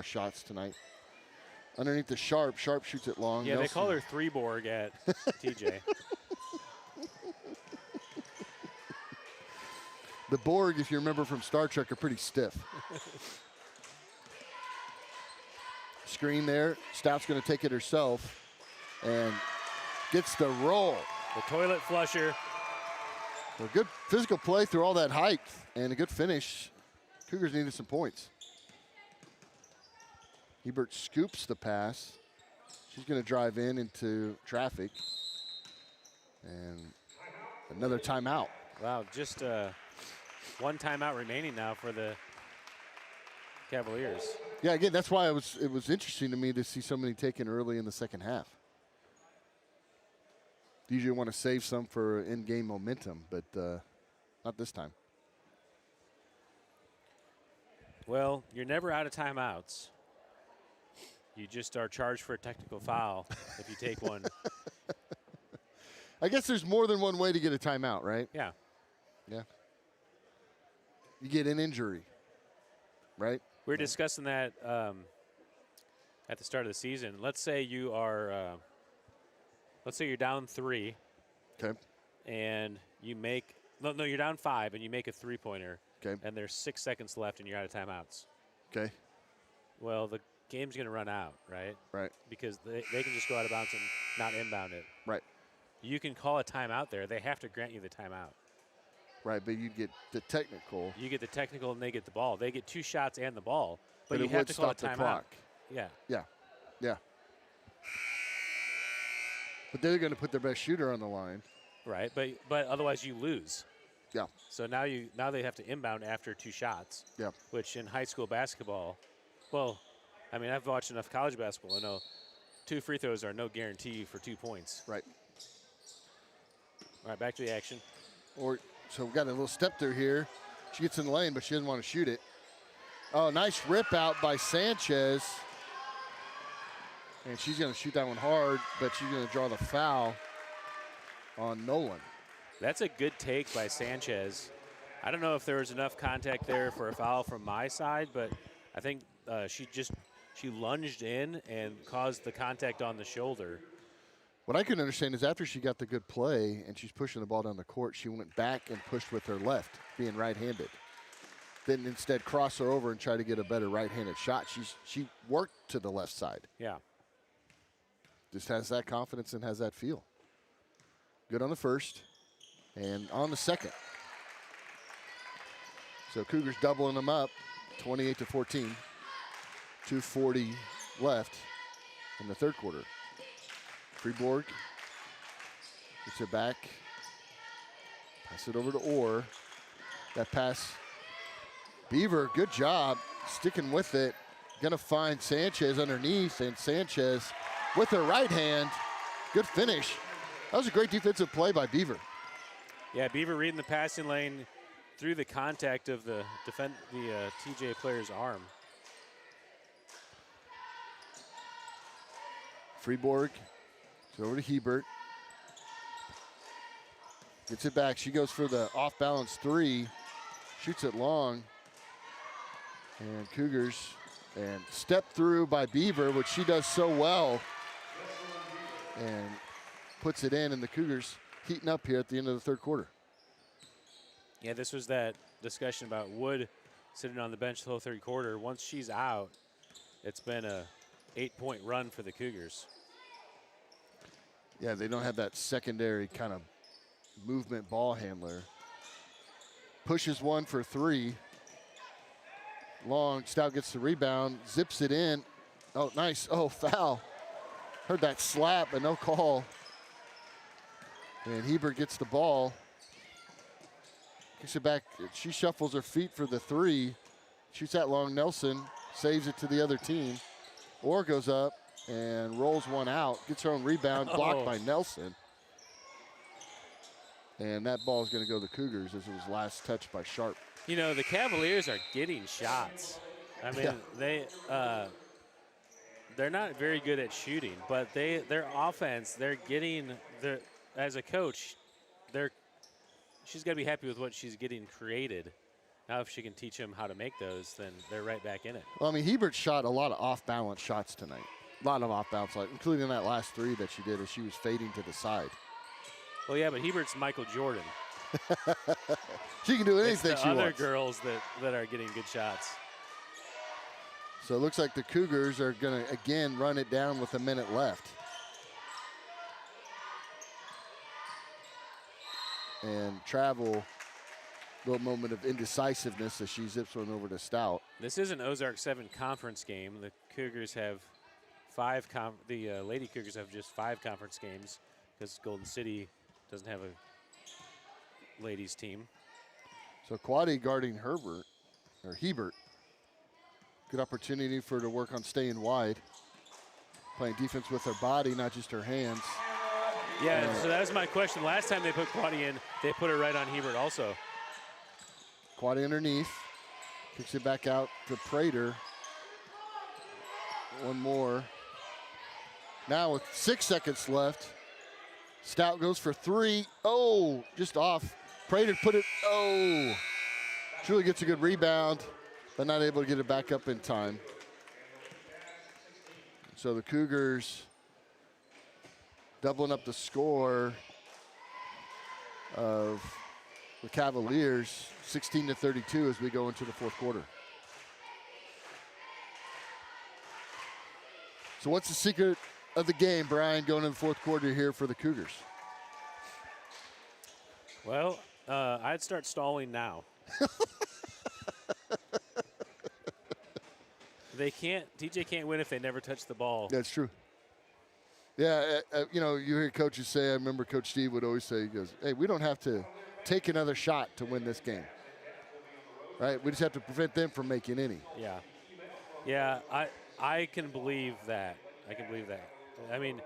shots tonight. Underneath the Sharp, Sharp shoots it long. Yeah, Nelson. they call her Three-Borg at TJ. The Borg, if you remember from Star Trek, are pretty stiff. Screen there. Stout's going to take it herself and gets the roll. The toilet flusher. A good physical play through all that height and a good finish. Cougars needed some points. Hebert scoops the pass. She's going to drive into traffic. And another timeout. Wow, just one timeout remaining now for the Cavaliers. Yeah, again, that's why it was interesting to me to see so many taken early in the second half. Usually want to save some for in-game momentum, but Not this time. Well, you're never out of timeouts. You just are charged for a technical foul if you take one. I guess there's more than one way to get a timeout, right? Yeah. Yeah. You get an injury, right? We were discussing that at the start of the season. Let's say you are, let's say you're down 3. Okay. And you make, no, you're down 5 and you make a 3-pointer. Okay. And there's 6 seconds left and you're out of timeouts. Okay. Well, the game's going to run out, right? Right. Because they can just go out of bounds and not inbound it. Right. You can call a timeout there. They have to grant you the timeout. Right, but you get the technical. You get the technical and they get the ball. They get 2 shots and the ball, but it you have would to call a stop the timeout. clock. Yeah. Yeah. Yeah. But they're going to put their best shooter on the line. Right, but otherwise you lose. Yeah. So now they have to inbound after 2 shots. Yeah. Which in high school basketball, well, I mean, I've watched enough college basketball. I know 2 free throws are no guarantee for 2 points. Right. All right, back to the action. So we've got a little step through here. She gets in the lane, but she doesn't want to shoot it. Oh, nice rip out by Sanchez. And she's going to shoot that one hard, but she's going to draw the foul on Nolan. That's a good take by Sanchez. I don't know if there was enough contact there for a foul from my side, but I think she lunged in and caused the contact on the shoulder. What I couldn't understand is after she got the good play and she's pushing the ball down the court, she went back and pushed with her left, being right-handed. Then instead cross her over and try to get a better right-handed shot. She worked to the left side. Yeah. Just has that confidence and has that feel. Good on the first and on the second. So Cougars doubling them up, 28-14. 2:40 left in the third quarter. Freeborg gets it back. Pass it over to Orr. That pass. Beaver, good job sticking with it. Gonna find Sanchez underneath, and Sanchez with her right hand. Good finish. That was a great defensive play by Beaver. Yeah, Beaver reading the passing lane through the contact of the TJ player's arm. Freeborg. Over to Hebert. Gets it back. She goes for the off-balance 3. Shoots it long. And Cougars. And step through by Beaver, which she does so well. And puts it in, and the Cougars heating up here at the end of the third quarter. Yeah, this was that discussion about Wood sitting on the bench the whole third quarter. Once she's out, it's been a 8-point run for the Cougars. Yeah, they don't have that secondary kind of movement ball handler. Pushes one for 3. Long, Stout gets the rebound, zips it in. Oh, nice. Oh, foul. Heard that slap, but no call. And Hebert gets the ball. Kicks it back. She shuffles her feet for the 3. Shoots that long. Nelson saves it to the other team. Orr goes up and rolls one out. Gets her own rebound, blocked by Nelson. And that ball is going to go to the Cougars as it was last touched by Sharp. You know, the Cavaliers are getting shots. I mean, they're not very good at shooting, but their offense, they're getting as a coach, she's got to be happy with what she's getting created. Now, if she can teach them how to make those, then they're right back in it. Well, I mean, Hebert shot a lot of off-balance shots tonight. A lot of off-balance, including that last 3 that she did as she was fading to the side. Well, yeah, but Hebert's Michael Jordan. She can do anything it's the she other wants. girls that are getting good shots. So it looks like the Cougars are going to, again, run it down with a minute left. And Travel, little moment of indecisiveness as she zips one over to Stout. This is an Ozark 7 conference game. The Cougars have 5. The Lady Cougars have just 5 conference games because Golden City doesn't have a ladies team. So Quaddy guarding Hebert. Good opportunity for her to work on staying wide. Playing defense with her body, not just her hands. Yeah, so that was my question. Last time they put Quaddy in, they put her right on Hebert also. Quad underneath. Kicks it back out to Prater. One more. Now with 6 seconds left, Stout goes for 3. Oh, just off. Prater put it, oh. Julie gets a good rebound, but not able to get it back up in time. So the Cougars doubling up the score of the Cavaliers, 16-32 as we go into the fourth quarter. So what's the secret of the game, Brian, going into the fourth quarter here for the Cougars? Well, I'd start stalling now. TJ can't win if they never touch the ball. That's true. Yeah, you know, you hear coaches say, I remember Coach Steve would always say, he goes, hey, we don't have to take another shot to win this game. Right? We just have to prevent them from making any. Yeah. Yeah, I can believe that. I mean,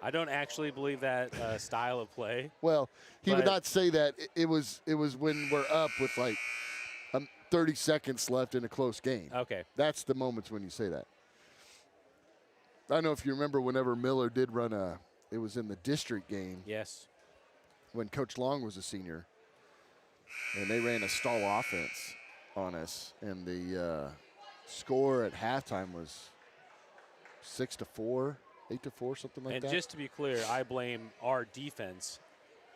I don't actually believe that style of play. Well, he would not say that. It was when we're up with like 30 seconds left in a close game. Okay. That's the moments when you say that. I don't know if you remember whenever Miller did run it was in the district game. Yes. When Coach Long was a senior. And they ran a stall offense on us. And the score at halftime was 6-4, 8-4, something like that. And just to be clear, I blame our defense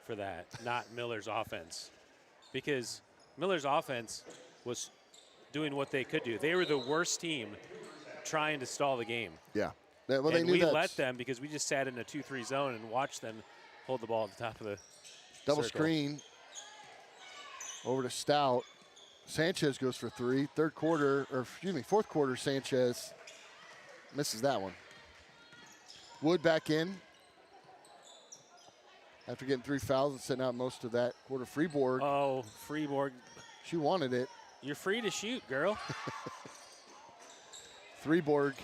for that, not Miller's offense. Because Miller's offense was doing what they could do. They were the worst team trying to stall the game. Yeah. Well, and they knew we that. let them because we just sat in a 2-3 zone and watched them hold the ball at the top of the double circle. Screen over to Stout. Sanchez goes for 3. Fourth quarter, Sanchez misses that one. Wood back in. After getting 3 fouls and sitting out most of that quarter. Freeborg. Oh, Freeborg. She wanted it. You're free to shoot, girl. Freeborg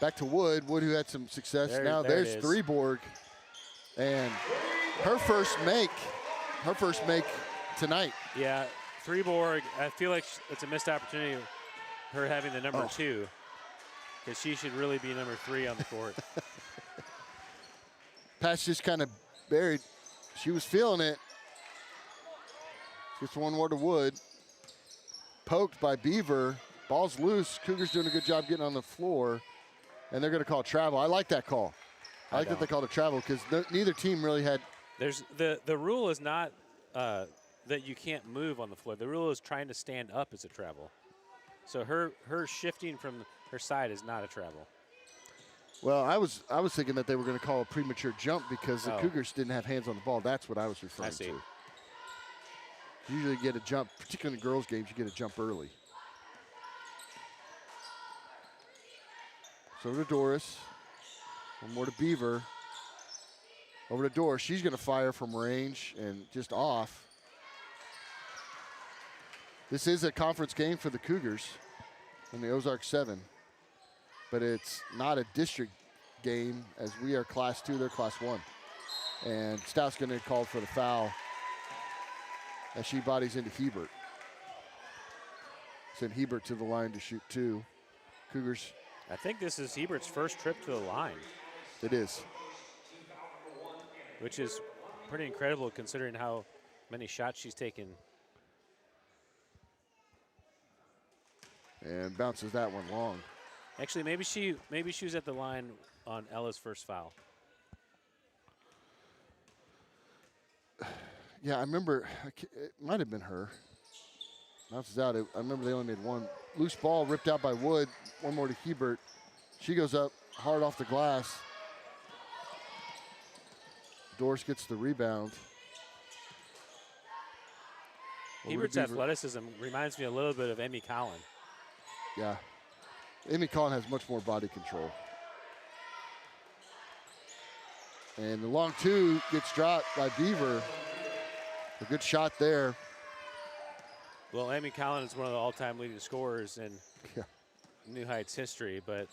back to Wood. Wood, who had some success. There's Freeborg. And her first make tonight. Yeah, Freeborg, I feel like it's a missed opportunity, her having the number 2, because she should really be number 3 on the court. Pass just kind of buried. She was feeling it. Just one more to Wood. Poked by Beaver. Ball's loose. Cougars doing a good job getting on the floor. And they're going to call travel. I like that call. I like that they called it travel because neither team really had. There's the rule is not that you can't move on the floor. The rule is trying to stand up is a travel. So her shifting from her side is not a travel. Well, I was thinking that they were going to call a premature jump because the Cougars didn't have hands on the ball. That's what I was referring to. Usually you get a jump, particularly in the girls' games, you get a jump early. So to Doris. One more to Beaver. Over to Doris. She's going to fire from range and just off. This is a conference game for the Cougars in the Ozark 7. But it's not a district game as we are Class 2, they're Class 1. And Stout's going to call for the foul as she bodies into Hebert. Send Hebert to the line to shoot 2. Cougars. I think this is Hebert's first trip to the line. It is. Which is pretty incredible considering how many shots she's taken. And bounces that one long. Actually, maybe she was at the line on Ella's first foul. Yeah, I remember. It might have been her. Bounces out. I remember they only made one. Loose ball ripped out by Wood. One more to Hebert. She goes up hard off the glass. Doris gets the rebound. Hebert's athleticism reminds me a little bit of Amy Collin. Yeah. Amy Collin has much more body control. And the long 2 gets dropped by Beaver. A good shot there. Well, Amy Collin is one of the all-time leading scorers in New Heights history, but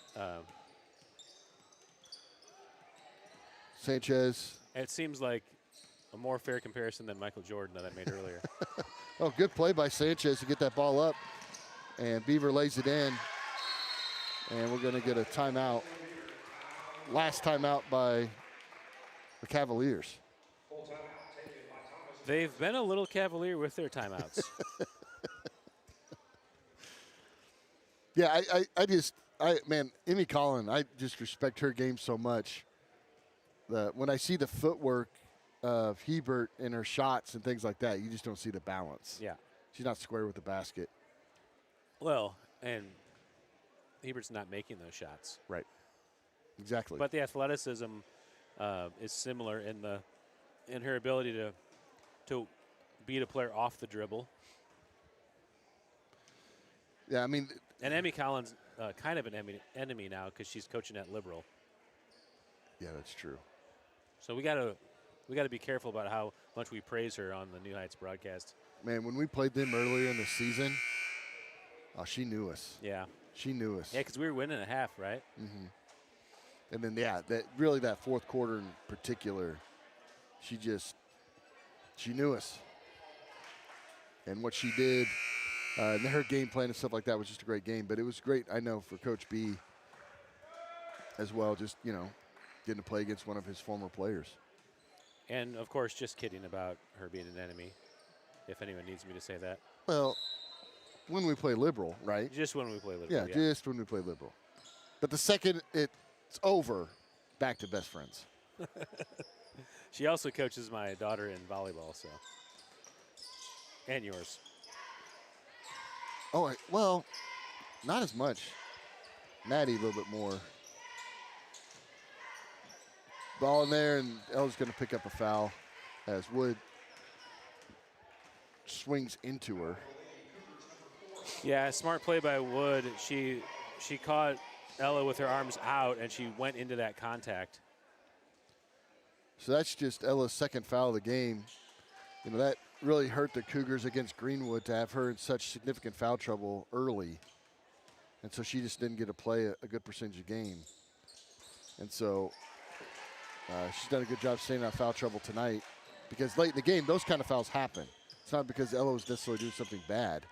Sanchez. It seems like a more fair comparison than Michael Jordan that I made earlier. Oh, good play by Sanchez to get that ball up. And Beaver lays it in. And we're going to get a timeout. Last timeout by the Cavaliers. They've been a little cavalier with their timeouts. Yeah, man, Emmy Collin, I just respect her game so much. When I see the footwork of Hebert in her shots and things like that, you just don't see the balance. Yeah. She's not square with the basket. Well, and Hebert's not making those shots. Right. Exactly. But the athleticism is similar in her ability to beat a player off the dribble. Yeah, I mean. And Emmy Collins kind of an enemy now because she's coaching at Liberal. Yeah, that's true. So we gotta be careful about how much we praise her on the New Heights broadcast. Man, when we played them earlier in the season, she knew us. Yeah. She knew us. Yeah, because we were winning a half, right? Mm-hmm. And then, that fourth quarter in particular, she knew us. And what she did, and her game plan and stuff like that was just a great game. But it was great, I know, for Coach B as well, just, getting to play against one of his former players. And, of course, just kidding about her being an enemy, if anyone needs me to say that. Well, when we play Liberal, right? Just when we play Liberal. Yeah, just when we play Liberal. But the second it's over, back to best friends. She also coaches my daughter in volleyball, so. And yours. Oh, well, not as much. Maddie a little bit more. Ball in there, and Ella's going to pick up a foul as Wood swings into her. Yeah, smart play by Wood. She caught Ella with her arms out, and she went into that contact. So that's just Ella's second foul of the game. That really hurt the Cougars against Greenwood to have her in such significant foul trouble early. And so she just didn't get to play a good percentage of game. And so she's done a good job staying out of foul trouble tonight, because late in the game, those kind of fouls happen. It's not because Ella was necessarily doing something bad.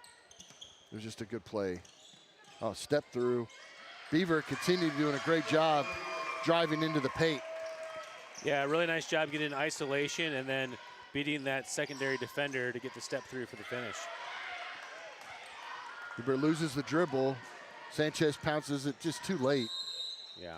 It was just a good play. Oh, step through. Beaver continued doing a great job driving into the paint. Yeah, really nice job getting in isolation and then beating that secondary defender to get the step through for the finish. Beaver loses the dribble. Sanchez pounces it just too late. Yeah.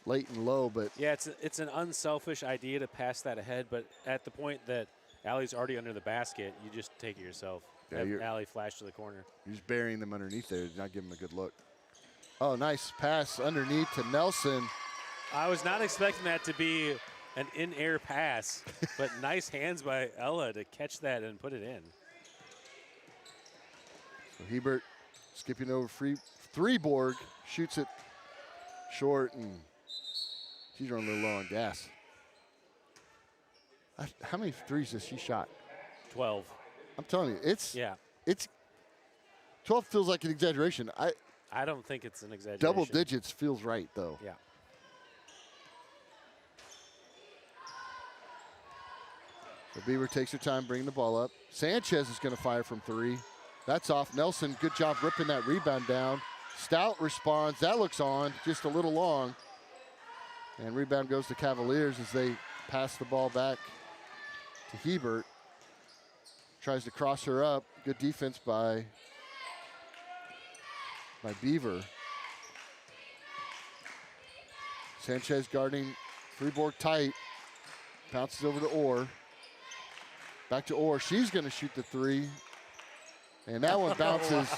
Late and low, but. Yeah, it's an unselfish idea to pass that ahead, but at the point that Allie's already under the basket, you just take it yourself. Yeah, Have Allie flash to the corner. You're just burying them underneath there, not giving them a good look. Oh, nice pass underneath to Nelson. I was not expecting that to be an in-air pass, but nice hands by Ella to catch that and put it in. So Hebert skipping over Freeborg, shoots it short, and she's running a little low on gas. How many threes has she shot? 12. I'm telling you, it's 12 feels like an exaggeration. I don't think it's an exaggeration. Double digits feels right, though. Yeah. So Beaver takes her time bringing the ball up. Sanchez is going to fire from three. That's off. Nelson, good job ripping that rebound down. Stout responds. That looks on, just a little long. And rebound goes to Cavaliers as they pass the ball back to Hebert. Tries to cross her up. Good defense by Beaver. Sanchez guarding Freeborg tight. Bounces over to Orr. Back to Orr. She's going to shoot the three. And that one bounces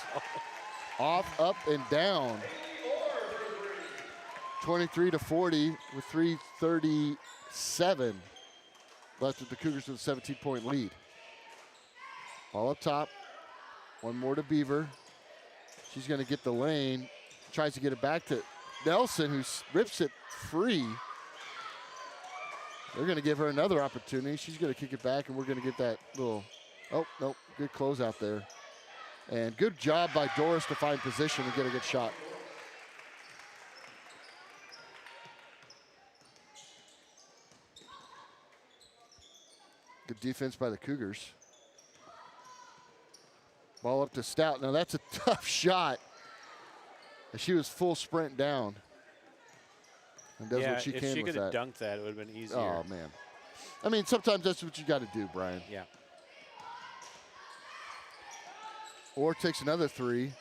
off, up, and down. 23-40 with 3:37 left with the Cougars with a 17-point lead. Ball up top. One more to Beaver. She's going to get the lane. Tries to get it back to Nelson, who rips it free. They're going to give her another opportunity. She's going to kick it back, and we're going to get that little, oh, no, good close out there. And good job by Doris to find position and get a good shot. Good defense by the Cougars. Ball up to Stout. Now that's a tough shot. She was full sprint down. And does what she can with that. if she could have dunked that, it would have been easier. Oh, man. I mean, sometimes that's what you got to do, Brian. Yeah. Or takes another three.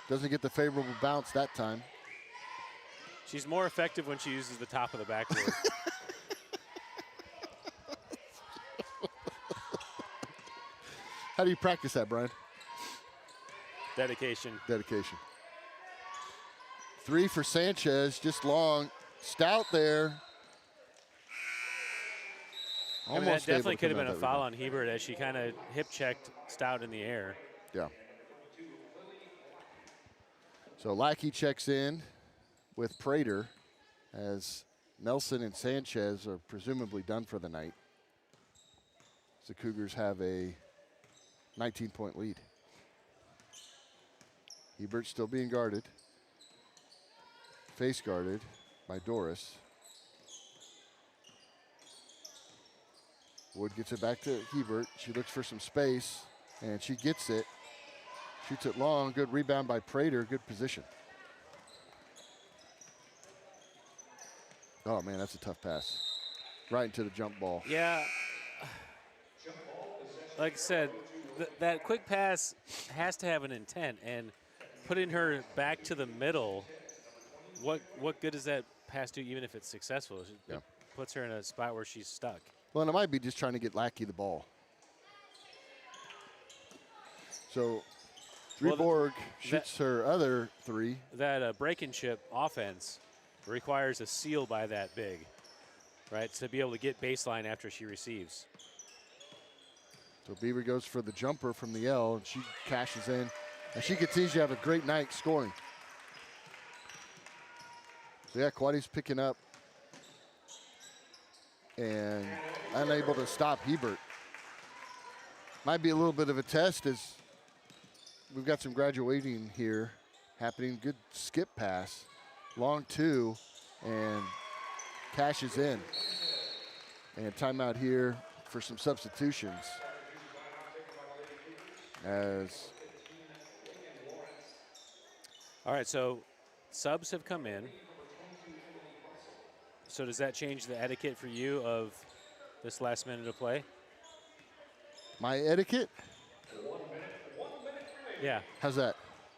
Doesn't get the favorable bounce that time. She's more effective when she uses the top of the backboard. How do you practice that, Brian? Dedication. Dedication. Three for Sanchez, just long. Stout there. I mean, that definitely could have been a foul on Hebert as she kind of hip checked Stout in the air. Yeah. So Lackey checks in with Prater as Nelson and Sanchez are presumably done for the night. The Cougars have a 19-point lead. Hebert still being guarded. Face guarded by Doris. Wood gets it back to Hebert. She looks for some space, and she gets it. Shoots it long. Good rebound by Prater. Good position. Oh, man, that's a tough pass. Right into the jump ball. Yeah. Like I said, that quick pass has to have an intent, and putting her back to the middle, what good does that pass do even if it's successful? It puts her in a spot where she's stuck. Well, and it might be just trying to get Lackey the ball. So Reborg shoots her other three. That break and chip offense requires a seal by that big, right, to be able to get baseline after she receives. So Beaver goes for the jumper from the L, and she cashes in. And she continues to have a great night scoring. So, yeah, Quaddy's picking up and unable to stop Hebert. Might be a little bit of a test as we've got some graduating here happening. Good skip pass. Long two, and cashes in. And timeout here for some substitutions. All right, so subs have come in. So does that change the etiquette for you of this last minute of play? My etiquette? Yeah. How's that?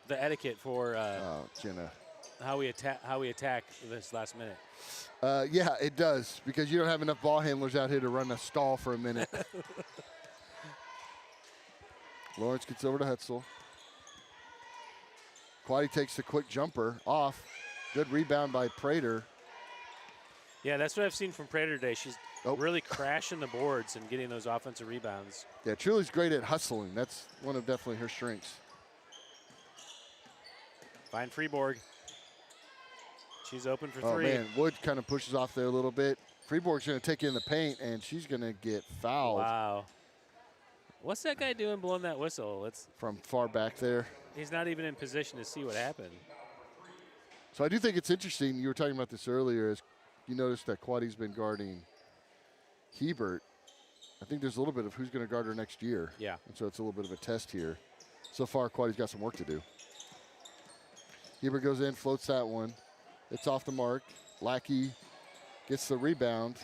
The etiquette for Jenna. how we attack this last minute. Yeah, it does, because you don't have enough ball handlers out here to run a stall for a minute. Lawrence gets over to Hetzel. Quaddy takes the quick jumper off. Good rebound by Prater. Yeah, that's what I've seen from Prater today. She's really crashing the boards and getting those offensive rebounds. Yeah, Truly's great at hustling. That's one of definitely her strengths. Fine Freeborg. She's open for Oh, three. man, Wood kind of pushes off there a little bit. Freeborg's going to take it in the paint, and she's going to get fouled. Wow. What's that guy doing blowing that whistle? From far back there. He's not even in position to see what happened. So I do think it's interesting. You were talking about this earlier. As you noticed that Quaddy's been guarding Hebert. I think there's a little bit of who's going to guard her next year. Yeah. And so it's a little bit of a test here. So far, Quaddy's got some work to do. Hebert goes in, floats that one. It's off the mark. Lackey gets the rebound.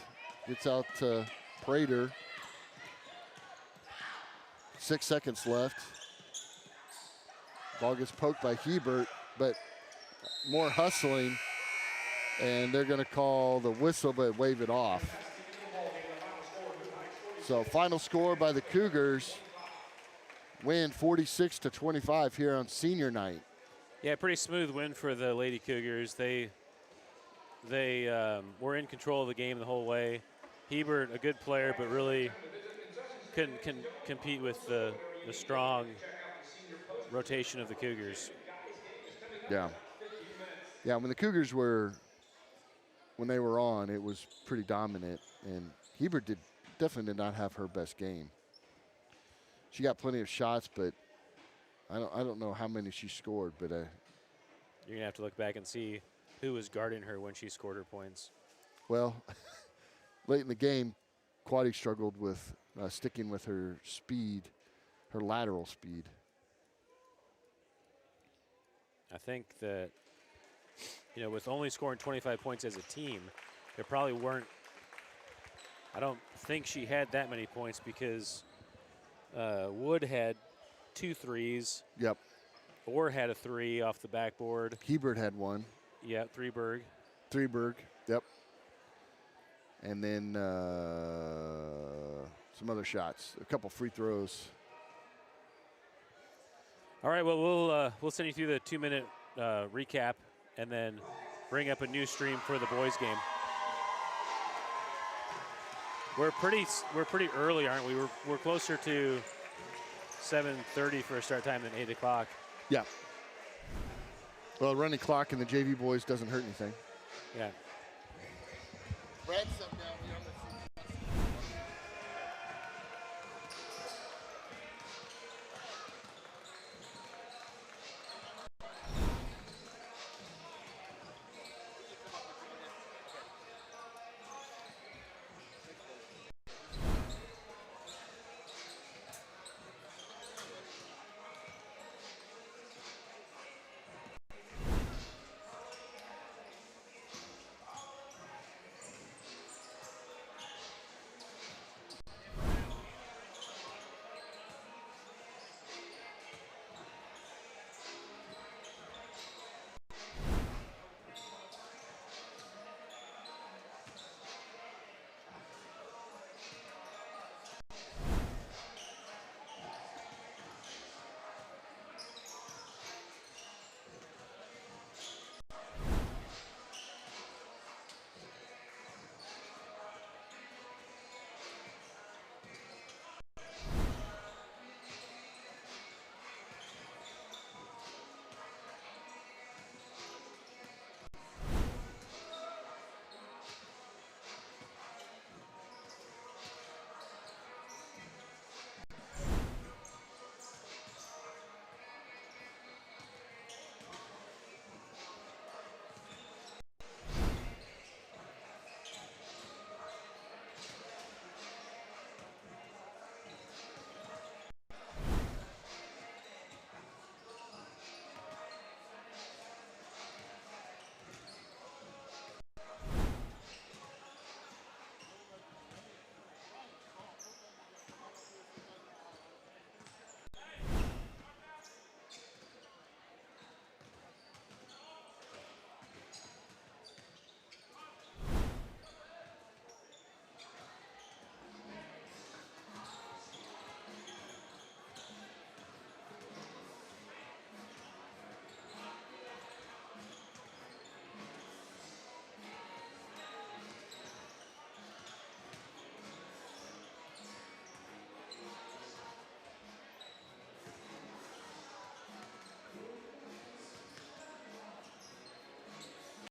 Gets out to Prater. 6 seconds left. Ball gets poked by Hebert, but more hustling. And they're going to call the whistle, but wave it off. So final score by the Cougars. Win 46-25 here on senior night. Yeah, pretty smooth win for the Lady Cougars. They were in control of the game the whole way. Hebert, a good player, but really couldn't compete with the strong rotation of the Cougars. Yeah. Yeah, when the Cougars when they were on, it was pretty dominant, and Hebert definitely did not have her best game. She got plenty of shots, but I don't know how many she scored, but you're gonna have to look back and see who was guarding her when she scored her points. Well, late in the game, Quaddy struggled with sticking with her speed, her lateral speed. I think that, with only scoring 25 points as a team, there probably weren't. I don't think she had that many points because Wood had 2 threes. Yep. Orr had a 3 off the backboard. Hebert had 1. Yeah, Threeberg. Yep. And then some other shots, a couple free throws. All right, well, we'll send you through the 2-minute recap and then bring up a new stream for the boys' game. We're pretty early, aren't we? We're closer to 7:30 for a start time than 8 o'clock. Yeah. Well, running clock in the JV boys doesn't hurt anything. Yeah. Branson.